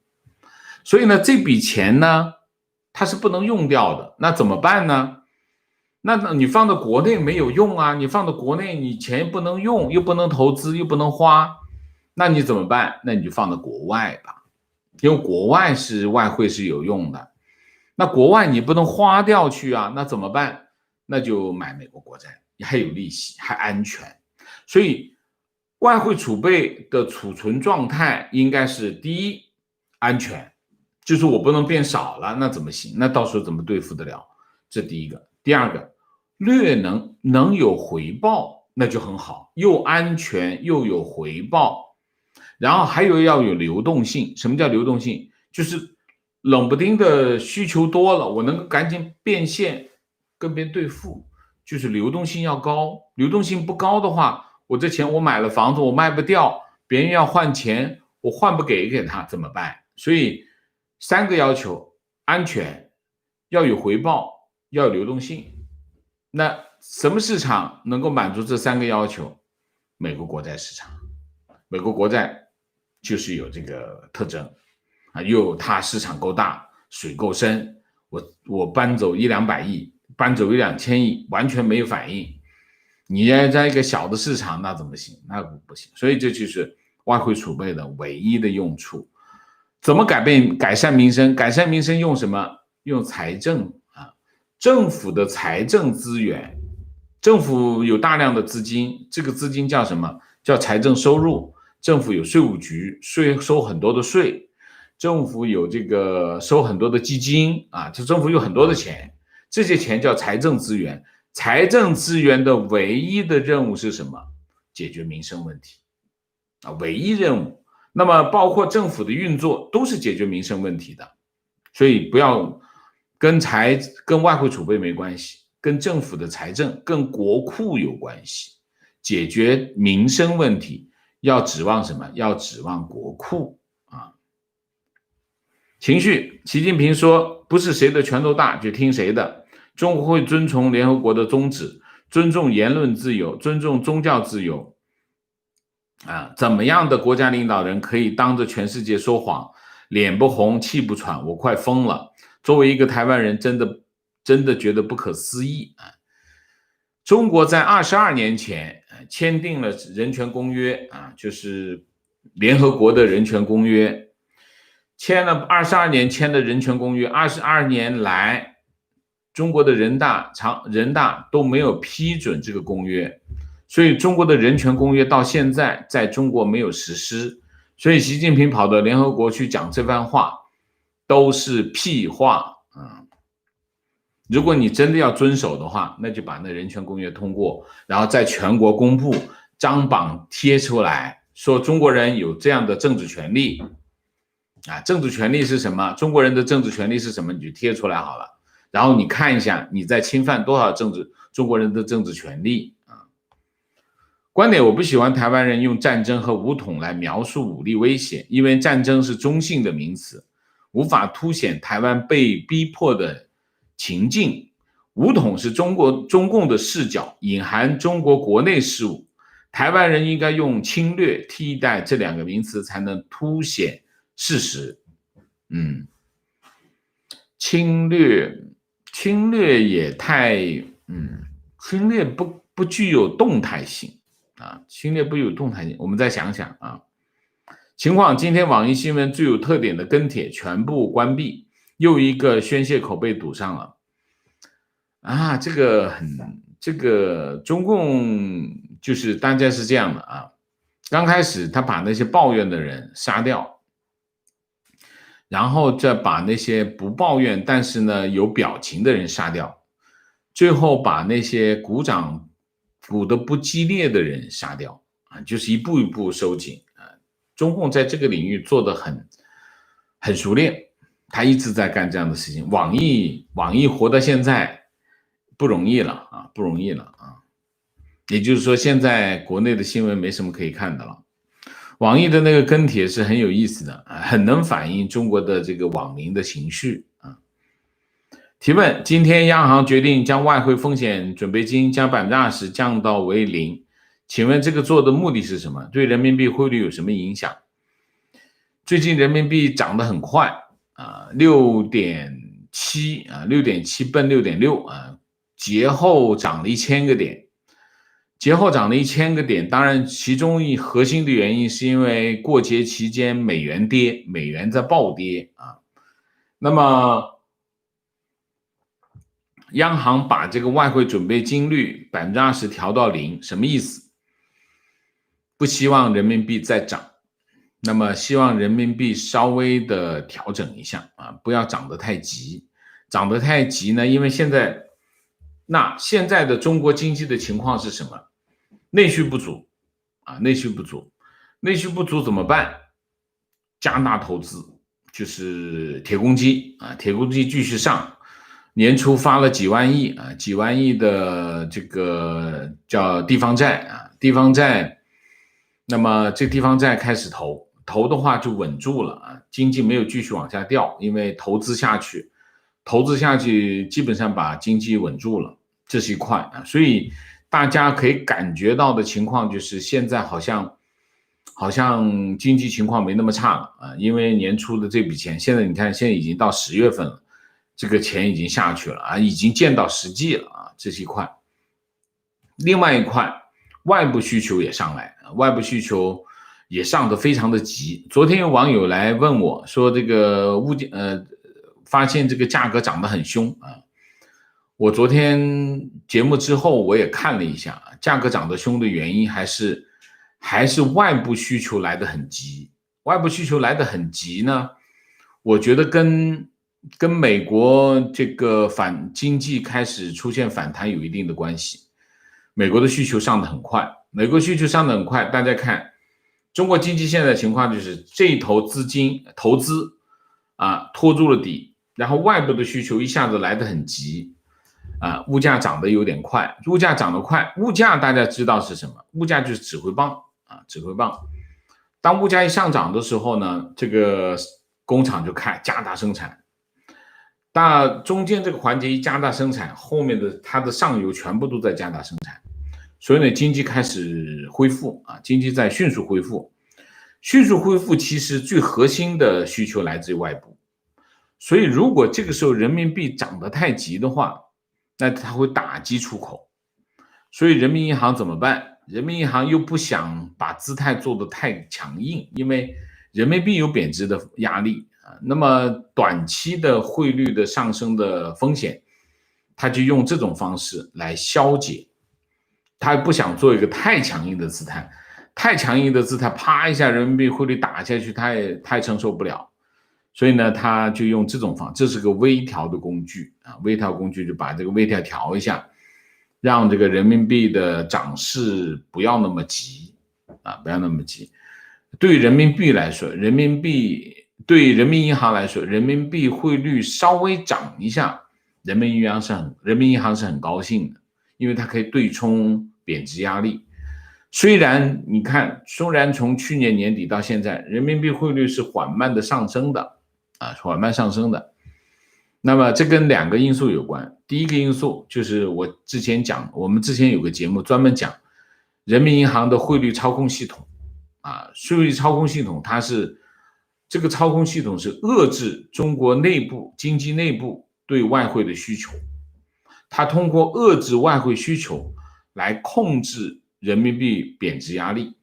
所以呢，这笔钱呢，它是不能用掉的，那怎么办呢？那你放到国内没有用啊，你放到国内你钱不能用，又不能投资，又不能花，那你怎么办？那你就放到国外吧，因为国外是外汇是有用的。那国外你不能花掉去啊，那怎么办？那就买美国国债，还有利息，还安全。所以外汇储备的储存状态应该是第一，安全，就是我不能变少了，那怎么行？那到时候怎么对付得了？这第一个。第二个，略能有回报，那就很好，又安全又有回报。然后还有要有流动性。什么叫流动性？就是冷不丁的需求多了，我能够赶紧变现跟别人对付，就是流动性要高。流动性不高的话，我这钱我买了房子我卖不掉，别人要换钱我换不给他怎么办？所以三个要求：安全，要有回报，要有流动性。那什么市场能够满足这三个要求？美国国债市场。美国国债就是有这个特征又它市场够大，水够深，我搬走100-200亿，搬走1-2000亿完全没有反应。你要在一个小的市场那怎么行？那不行。所以这就是外汇储备的唯一的用处。怎么改善民生？改善民生用什么？用财政政府的财政资源。政府有大量的资金，这个资金叫什么？叫财政收入。政府有税务局，收很多的税，政府有这个收很多的基金这政府有很多的钱，这些钱叫财政资源。财政资源的唯一的任务是什么？解决民生问题唯一任务。那么包括政府的运作都是解决民生问题的，所以不要跟外汇储备没关系，跟政府的财政跟国库有关系。解决民生问题要指望什么？要指望国库情绪，习近平说，不是谁的拳头大就听谁的，中国会遵从联合国的宗旨，尊重言论自由，尊重宗教自由。怎么样的国家领导人可以当着全世界说谎，脸不红气不喘，我快疯了。作为一个台湾人，真的觉得不可思议啊！中国在22年前签订了人权公约啊，就是联合国的人权公约，签了22年签的人权公约，22年来，中国的人大都没有批准这个公约。所以中国的人权公约到现在在中国没有实施，所以习近平跑到联合国去讲这番话都是屁话。如果你真的要遵守的话，那就把那人权公约通过，然后在全国公布，张榜贴出来，说中国人有这样的政治权利。政治权利是什么？中国人的政治权利是什么？你就贴出来好了，然后你看一下你在侵犯多少中国人的政治权利。观点，我不喜欢台湾人用战争和武统来描述武力威胁，因为战争是中性的名词，无法凸显台湾被逼迫的情境。武统是中共的视角，隐含中国国内事务。台湾人应该用侵略替代这两个名词，才能凸显事实。侵略也太侵略不具有动态性。侵略不有动态性，我们再想想情况。今天网易新闻最有特点的跟帖全部关闭，又一个宣泄口被堵上了这个中共就是大家是这样的刚开始他把那些抱怨的人杀掉，然后再把那些不抱怨但是呢有表情的人杀掉，最后把那些鼓得不激烈的人杀掉就是一步一步收紧中共在这个领域做得很熟练，他一直在干这样的事情。网易活到现在不容易了也就是说现在国内的新闻没什么可以看的了。网易的那个跟帖是很有意思的很能反映中国的这个网民的情绪提问：今天央行决定将外汇风险准备金将 20% 降到为0，请问这个做的目的是什么？对人民币汇率有什么影响？最近人民币涨得很快6.7奔 6.6节后涨了1000个点。当然其中核心的原因是因为过节期间美元跌，美元在暴跌那么央行把这个外汇准备金率 20% 调到0，什么意思？不希望人民币再涨，那么希望人民币稍微的调整一下不要涨得太急。涨得太急呢，因为现在的中国经济的情况是什么？内需不足内需怎么办？加大投资，就是铁公鸡继续上。年初发了几万亿的这个叫地方债那么这地方债开始投的话就稳住了经济没有继续往下掉，因为投资下去基本上把经济稳住了，这是一块所以大家可以感觉到的情况就是现在好像经济情况没那么差了因为年初的这笔钱，现在你看现在已经到10月份了，这个钱已经下去了已经见到实际了这是一块。另外一块，外部需求也上来，外部需求也上得非常的急。昨天有网友来问我说，这个发现这个价格涨得很凶我昨天节目之后我也看了一下，价格涨得凶的原因还是外部需求来得很急。外部需求来得很急呢，我觉得跟美国这个经济开始出现反弹有一定的关系。美国的需求上得很快，大家看中国经济现在的情况就是这一头投资拖住了底，然后外部的需求一下子来得很急物价涨得有点快。物价大家知道是什么？物价就是指挥棒当物价一上涨的时候呢，这个工厂就加大生产，中间这个环节一加大生产，后面的它的上游全部都在加大生产，所以呢，经济开始恢复啊，经济在迅速恢复。迅速恢复其实最核心的需求来自于外部，所以如果这个时候人民币涨得太急的话，那它会打击出口。所以人民银行怎么办？人民银行又不想把姿态做得太强硬，因为人民币有贬值的压力啊，那么短期的汇率的上升的风险，他就用这种方式来消解。他不想做一个太强硬的姿态，太强硬的姿态，啪一下人民币汇率打下去，他也承受不了。所以呢，他就用这种方式，这是个微调的工具啊，微调工具就把这个微调调一下，让这个人民币的涨势不要那么急啊，不要那么急。对人民币来说，对人民银行来说，人民币汇率稍微涨一下，人民银行是很高兴的，因为它可以对冲贬值压力。虽然你看，虽然从去年年底到现在，人民币汇率是缓慢的上升的啊，缓慢上升的。那么这跟两个因素有关。第一个因素就是我们之前有个节目专门讲人民银行的汇率操控系统啊，汇率操控系统，这个操控系统是遏制中国经济内部对外汇的需求，它通过遏制外汇需求来控制人民币贬值压力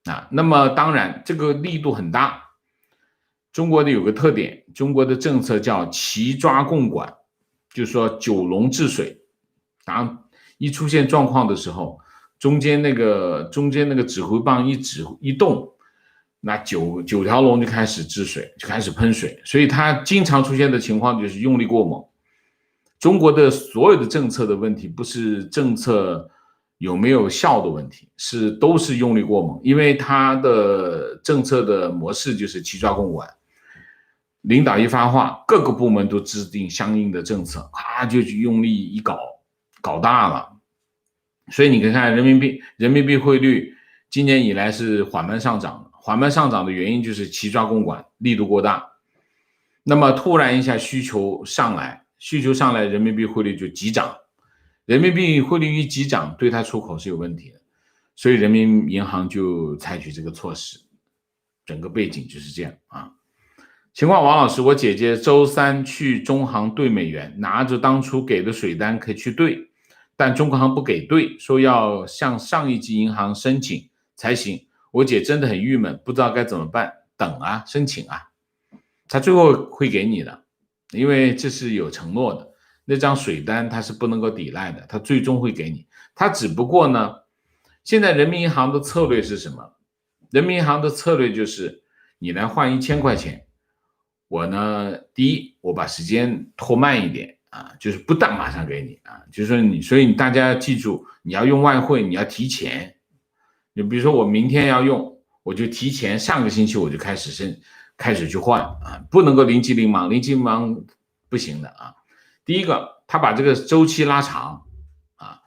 啊。那么当然这个力度很大。中国的有个特点，中国的政策叫齐抓共管，就是说九龙治水。当一出现状况的时候，中间那个指挥棒一动，那九条龙就开始治水，就开始喷水。所以它经常出现的情况就是用力过猛。中国的所有的政策的问题不是政策有没有效的问题，都是用力过猛，因为它的政策的模式就是齐抓共管。领导一发话，各个部门都制定相应的政策，就用力一搞大了。所以你可以看人民币汇率今年以来是缓慢上涨，缓慢上涨的原因就是齐抓共管力度过大。那么突然一下需求上来，人民币汇率就急涨。人民币汇率一急涨，对它出口是有问题的，所以人民银行就采取这个措施。整个背景就是这样啊。情况，王老师，我姐姐周三去中行兑美元，拿着当初给的水单可以去兑，但中行不给兑，说要向上一级银行申请才行。我姐真的很郁闷，不知道该怎么办。等啊，申请啊，他最后会给你的，因为这是有承诺的。那张水单它是不能够抵赖的，它最终会给你。它只不过呢，现在人民银行的策略是什么？人民银行的策略就是你来换1000块钱。我呢，第一，我把时间拖慢一点啊，就是不但马上给你啊，就是说所以大家要记住，你要用外汇，你要提前。你比如说我明天要用，我就提前上个星期我就开始去换啊，不能够临急临忙不行的啊。第一个，他把这个周期拉长啊，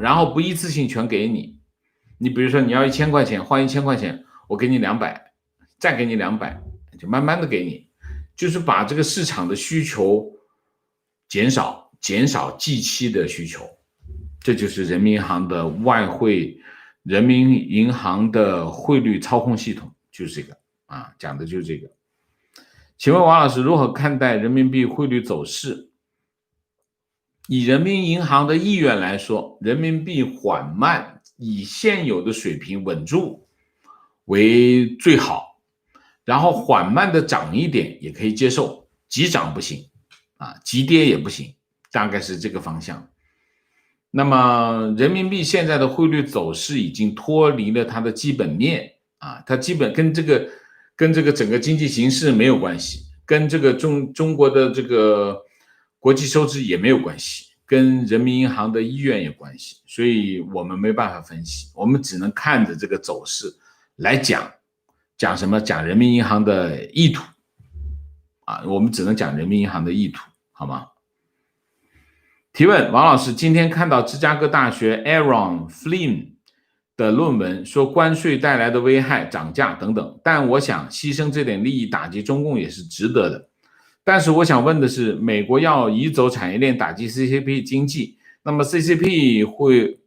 然后不一次性全给你。你比如说你要1000块钱换1000块钱，我给你200，再给你200。就慢慢的给你，就是把这个市场的需求减少计期的需求，这就是人民银行的汇率操控系统，就是这个啊，讲的就是这个。请问王老师如何看待人民币汇率走势？以人民银行的意愿来说，人民币缓慢以现有的水平稳住为最好。然后缓慢的涨一点也可以接受，急涨不行啊，急跌也不行，大概是这个方向。那么人民币现在的汇率走势已经脱离了它的基本面啊，它基本跟这个整个经济形势没有关系，跟这个中国的这个国际收支也没有关系，跟人民银行的意愿有关系，所以我们没办法分析，我们只能看着这个走势来讲什么？讲人民银行的意图啊，我们只能讲人民银行的意图，好吗？提问，王老师，今天看到芝加哥大学 Aaron Flynn 的论文说关税带来的危害、涨价等等，但我想牺牲这点利益打击中共也是值得的。但是我想问的是，美国要移走产业链打击 CCP 经济，那么 CCP 会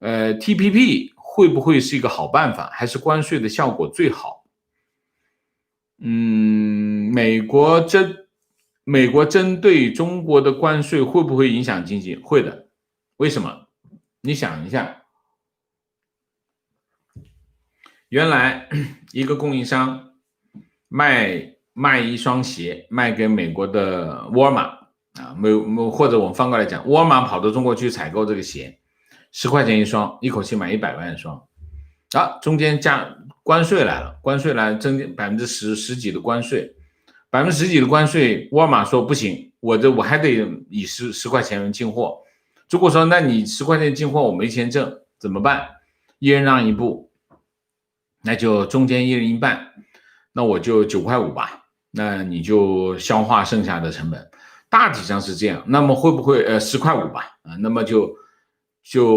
TPP 会不会是一个好办法，还是关税的效果最好？美国针对中国的关税会不会影响经济？会的。为什么？你想一下，原来一个供应商卖一双鞋，卖给美国的沃尔玛啊，或者我们翻过来讲，沃尔玛跑到中国去采购这个鞋，10块钱一双，一口气买100万双，中间加关税来了，关税来增10%几的关税，10%几的关税，沃尔玛说不行，我还得以10块钱进货。中国说，那你10块钱进货我没钱挣怎么办？一人让一步，那就中间一人一半，那我就9块5吧，那你就消化剩下的成本，大体上是这样。那么会不会10块5吧？那么就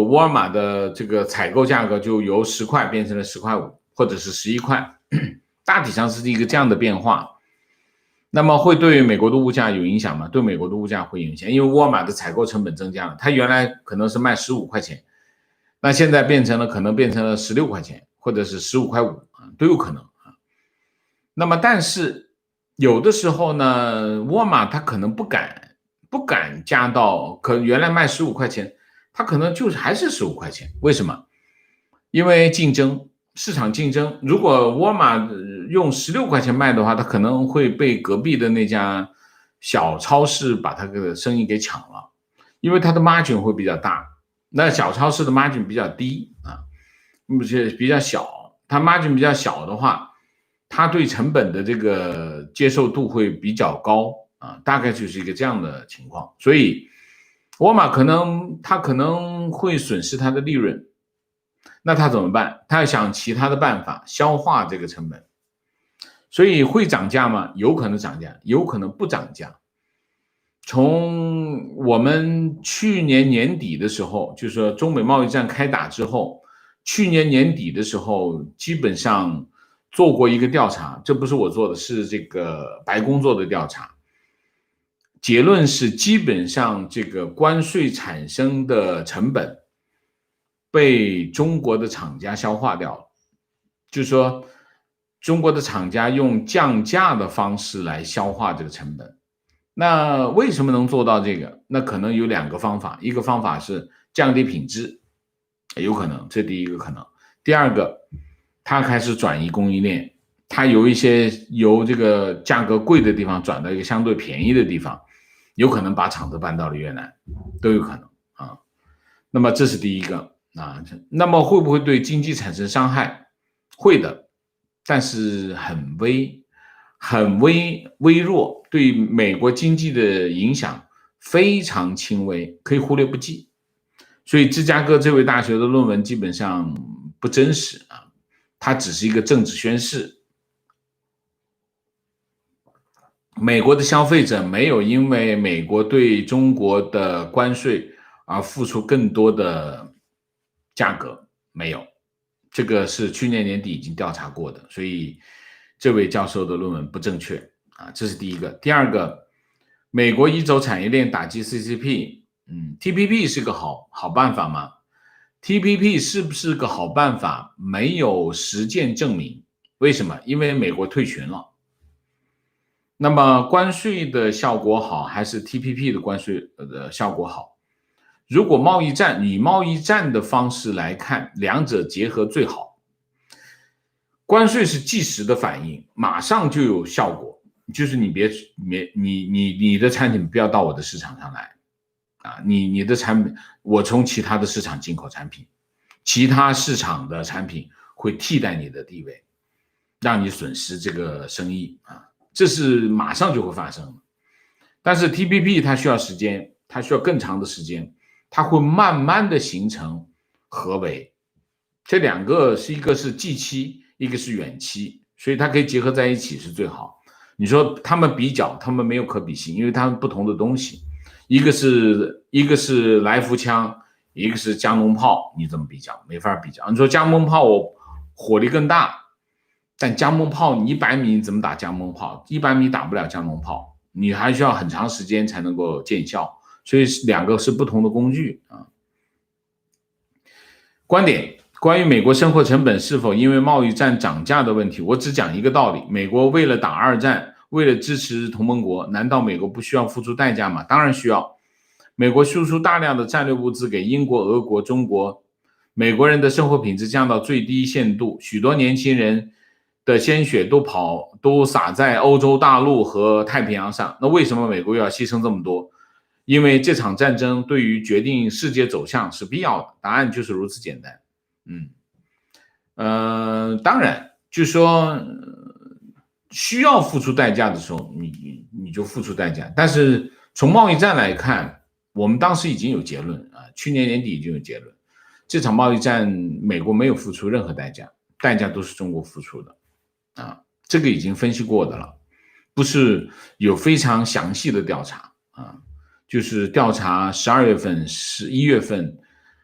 沃尔玛的这个采购价格就由10块变成了10块5，或者是11块，大体上是一个这样的变化。那么会对美国的物价有影响吗？对美国的物价会有影响，因为沃尔玛的采购成本增加了，它原来可能是卖15块钱，那现在可能变成了16块钱，或者是15块5都有可能啊。那么但是有的时候呢，沃尔玛它可能不敢加到，可能原来卖15块钱，它可能就是还是15块钱。为什么？因为市场竞争，如果沃尔玛用16块钱卖的话，它可能会被隔壁的那家小超市把它的生意给抢了，因为它的 margin 会比较大，那小超市的 margin 比较低啊，比较小，它 margin 比较小的话，它对成本的这个接受度会比较高啊，大概就是一个这样的情况，所以沃尔玛可能会损失它的利润。那他怎么办？他要想其他的办法消化这个成本，所以会涨价吗？有可能涨价，有可能不涨价。从我们去年年底的时候，就是说中美贸易战开打之后，去年年底的时候，基本上做过一个调查，这不是我做的，是这个白宫做的调查。结论是，基本上这个关税产生的成本被中国的厂家消化掉了，就是说中国的厂家用降价的方式来消化这个成本。那为什么能做到这个？那可能有2个方法，一个方法是降低品质，有可能，这第一个可能。第二个，它开始转移供应链，它由这个价格贵的地方转到一个相对便宜的地方，有可能把厂子搬到了越南，都有可能啊。那么这是第一个。那么会不会对经济产生伤害？会的，但是很微弱，对美国经济的影响非常轻微，可以忽略不计。所以芝加哥这位大学的论文基本上不真实啊，它只是一个政治宣示。美国的消费者没有因为美国对中国的关税而付出更多的价格，没有，这个是去年年底已经调查过的，所以这位教授的论文不正确啊，这是第一个。第二个，美国移走产业链打击 CCP，TPP 是个好办法吗？ TPP 是不是个好办法？没有实践证明。为什么？因为美国退群了。那么关税的效果好，还是 TPP 的关税的效果好？如果以贸易战的方式来看，两者结合最好。关税是即时的反应，马上就有效果，就是你的产品不要到我的市场上来啊，你的产品我从其他的市场进口产品，其他市场的产品会替代你的地位，让你损失这个生意啊，这是马上就会发生的。但是 TPP 它需要时间，它需要更长的时间，它会慢慢的形成合围，这两个是一个是近期，一个是远期，所以它可以结合在一起是最好。你说他们比较，他们没有可比性，因为他们不同的东西，一个是来福枪，一个是加农炮，你怎么比较？没法比较。你说加农炮我火力更大，但加农炮你100米怎么打加农炮？100米打不了加农炮，你还需要很长时间才能够见效，所以两个是不同的工具啊。观点：关于美国生活成本是否因为贸易战涨价的问题，我只讲一个道理：美国为了打二战，为了支持同盟国，难道美国不需要付出代价吗？当然需要。美国输出大量的战略物资给英国、俄国、中国，美国人的生活品质降到最低限度，许多年轻人的鲜血都洒在欧洲大陆和太平洋上。那为什么美国要牺牲这么多？因为这场战争对于决定世界走向是必要的，答案就是如此简单。当然就是说需要付出代价的时候，你就付出代价。但是从贸易战来看，我们当时已经有结论啊，去年年底已经有结论，这场贸易战美国没有付出任何代价，代价都是中国付出的啊，这个已经分析过的了，不是有非常详细的调查啊，就是调查12月份、11月份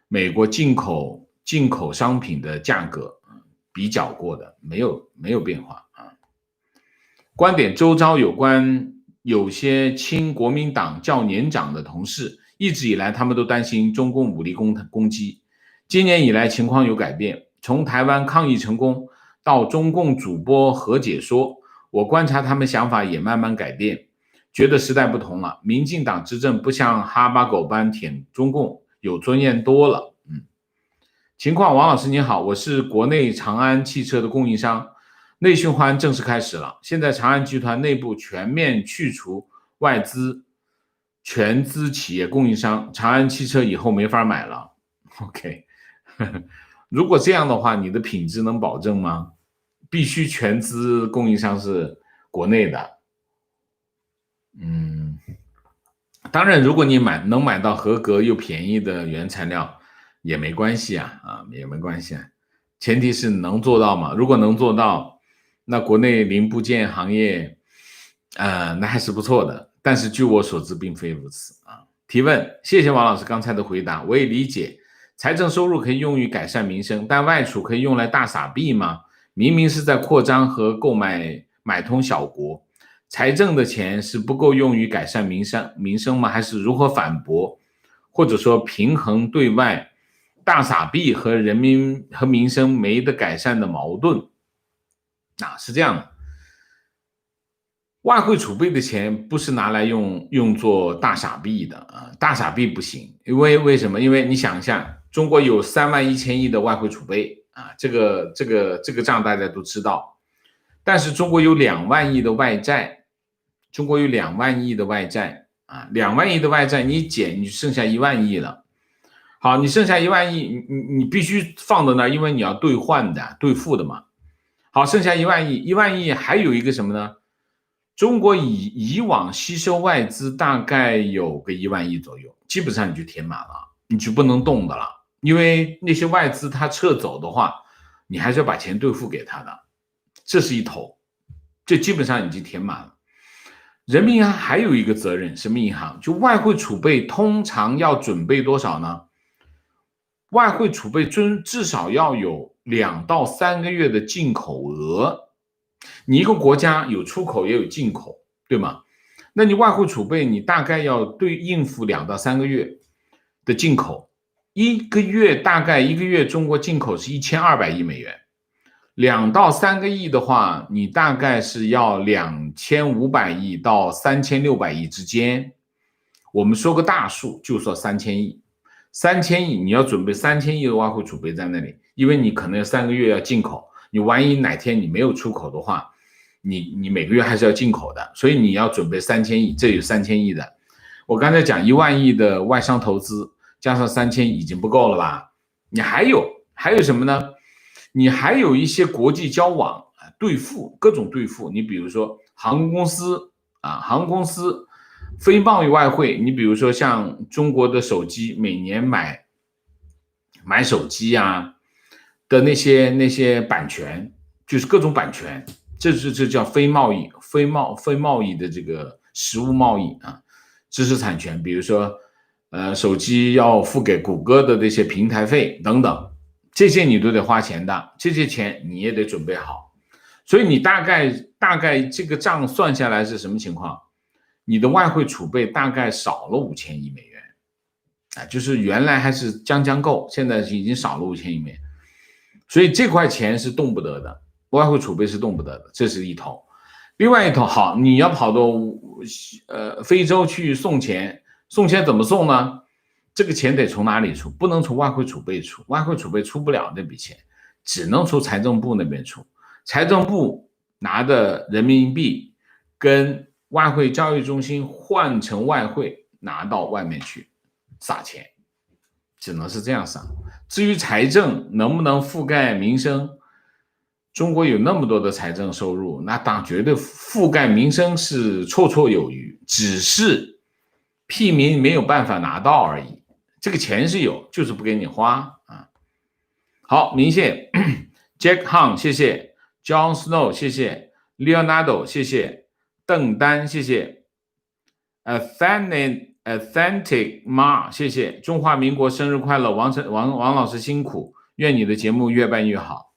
美国进口商品的价格比较过的，没有变化啊。观点：周遭有些亲国民党较年长的同事，一直以来他们都担心中共武力攻击。今年以来情况有改变，从台湾抗议成功到中共主播和解说，我观察他们想法也慢慢改变，觉得时代不同了，民进党执政不像哈巴狗般舔中共，有尊严多了。情况：王老师你好，我是国内长安汽车的供应商，内循环正式开始了，现在长安集团内部全面去除外资全资企业供应商，长安汽车以后没法买了。OK， 如果这样的话，你的品质能保证吗？必须全资供应商是国内的。当然，如果你能买到合格又便宜的原材料，也没关系啊，也没关系啊。前提是能做到嘛？如果能做到，那国内零部件行业，那还是不错的。但是据我所知，并非如此啊。提问：谢谢王老师刚才的回答，我也理解，财政收入可以用于改善民生，但外储可以用来大撒币吗？明明是在扩张和购买通小国。财政的钱是不够用于改善民生吗？还是如何反驳，或者说平衡对外大撒币和人民和民生没得改善的矛盾？是这样的，外汇储备的钱不是拿来用作大撒币的啊，大撒币不行，为什么？因为你想一下，中国有3万1千亿的外汇储备啊，这个账大家都知道，但是中国有2万亿的外债。中国有2万亿的外债啊，2万亿的外债你减，你剩下1万亿了。好，你剩下1万亿，你必须放到那儿，因为你要兑换的、兑付的嘛。好，剩下1万亿，1万亿还有一个什么呢？中国以往吸收外资大概有个1万亿左右，基本上你就填满了，你就不能动的了，因为那些外资他撤走的话，你还是要把钱兑付给他的，这是一头，这基本上已经填满了。人民银行还有一个责任，什么银行？就外汇储备通常要准备多少呢？外汇储备至少要有2到3个月的进口额。你一个国家有出口也有进口，对吗？那你外汇储备你大概要应付2到3个月的进口，大概一个月中国进口是1200亿美元。2到3个亿的话，你大概是要2500亿到3600亿之间。我们说个大数，就说3000亿。3000亿，你要准备3000亿的外汇储备在那里，因为你可能3个月要进口，你万一哪天你没有出口的话，你每个月还是要进口的，所以你要准备3000亿，这有3000亿的。我刚才讲1万亿的外商投资，加上3000亿已经不够了吧？你还有什么呢？你还有一些国际交往兑付，各种兑付，你比如说航空公司非贸易外汇，你比如说像中国的手机，每年买手机的那些版权，就是各种版权，这叫非贸易的这个实物贸易知识产权，比如说手机要付给谷歌的这些平台费等等，这些你都得花钱的，这些钱你也得准备好。所以你大概这个账算下来是什么情况？你的外汇储备大概少了5000亿美元，就是原来还是将够，现在已经少了5000亿美元，所以这块钱是动不得的，外汇储备是动不得的，这是一头。另外一头，好，你要跑到非洲去送钱怎么送呢？这个钱得从哪里出？不能从外汇储备出，外汇储备出不了那笔钱，只能从财政部那边出。财政部拿的人民币跟外汇交易中心换成外汇拿到外面去撒钱，只能是这样撒。至于财政能不能覆盖民生，中国有那么多的财政收入，那当绝对覆盖民生是绰绰有余，只是屁民没有办法拿到而已。这个钱是有，就是不给你花啊。好，明谢Jack Hung 谢谢 John Snow 谢谢 Leonardo 谢谢邓丹谢谢 Authentic Ma 谢谢中华民国生日快乐，王老师辛苦，愿你的节目越办越好。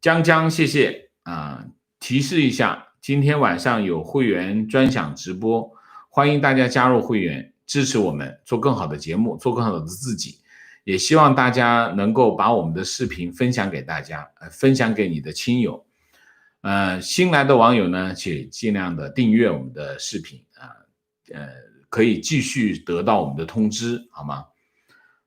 江谢谢提示一下，今天晚上有会员专享直播，欢迎大家加入会员，支持我们做更好的节目，做更好的自己。也希望大家能够把我们的视频分享给大家，分享给你的亲友。新来的网友呢，请尽量的订阅我们的视频可以继续得到我们的通知，好吗？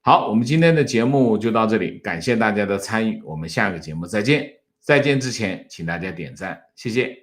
好，我们今天的节目就到这里，感谢大家的参与，我们下个节目再见。再见之前，请大家点赞，谢谢。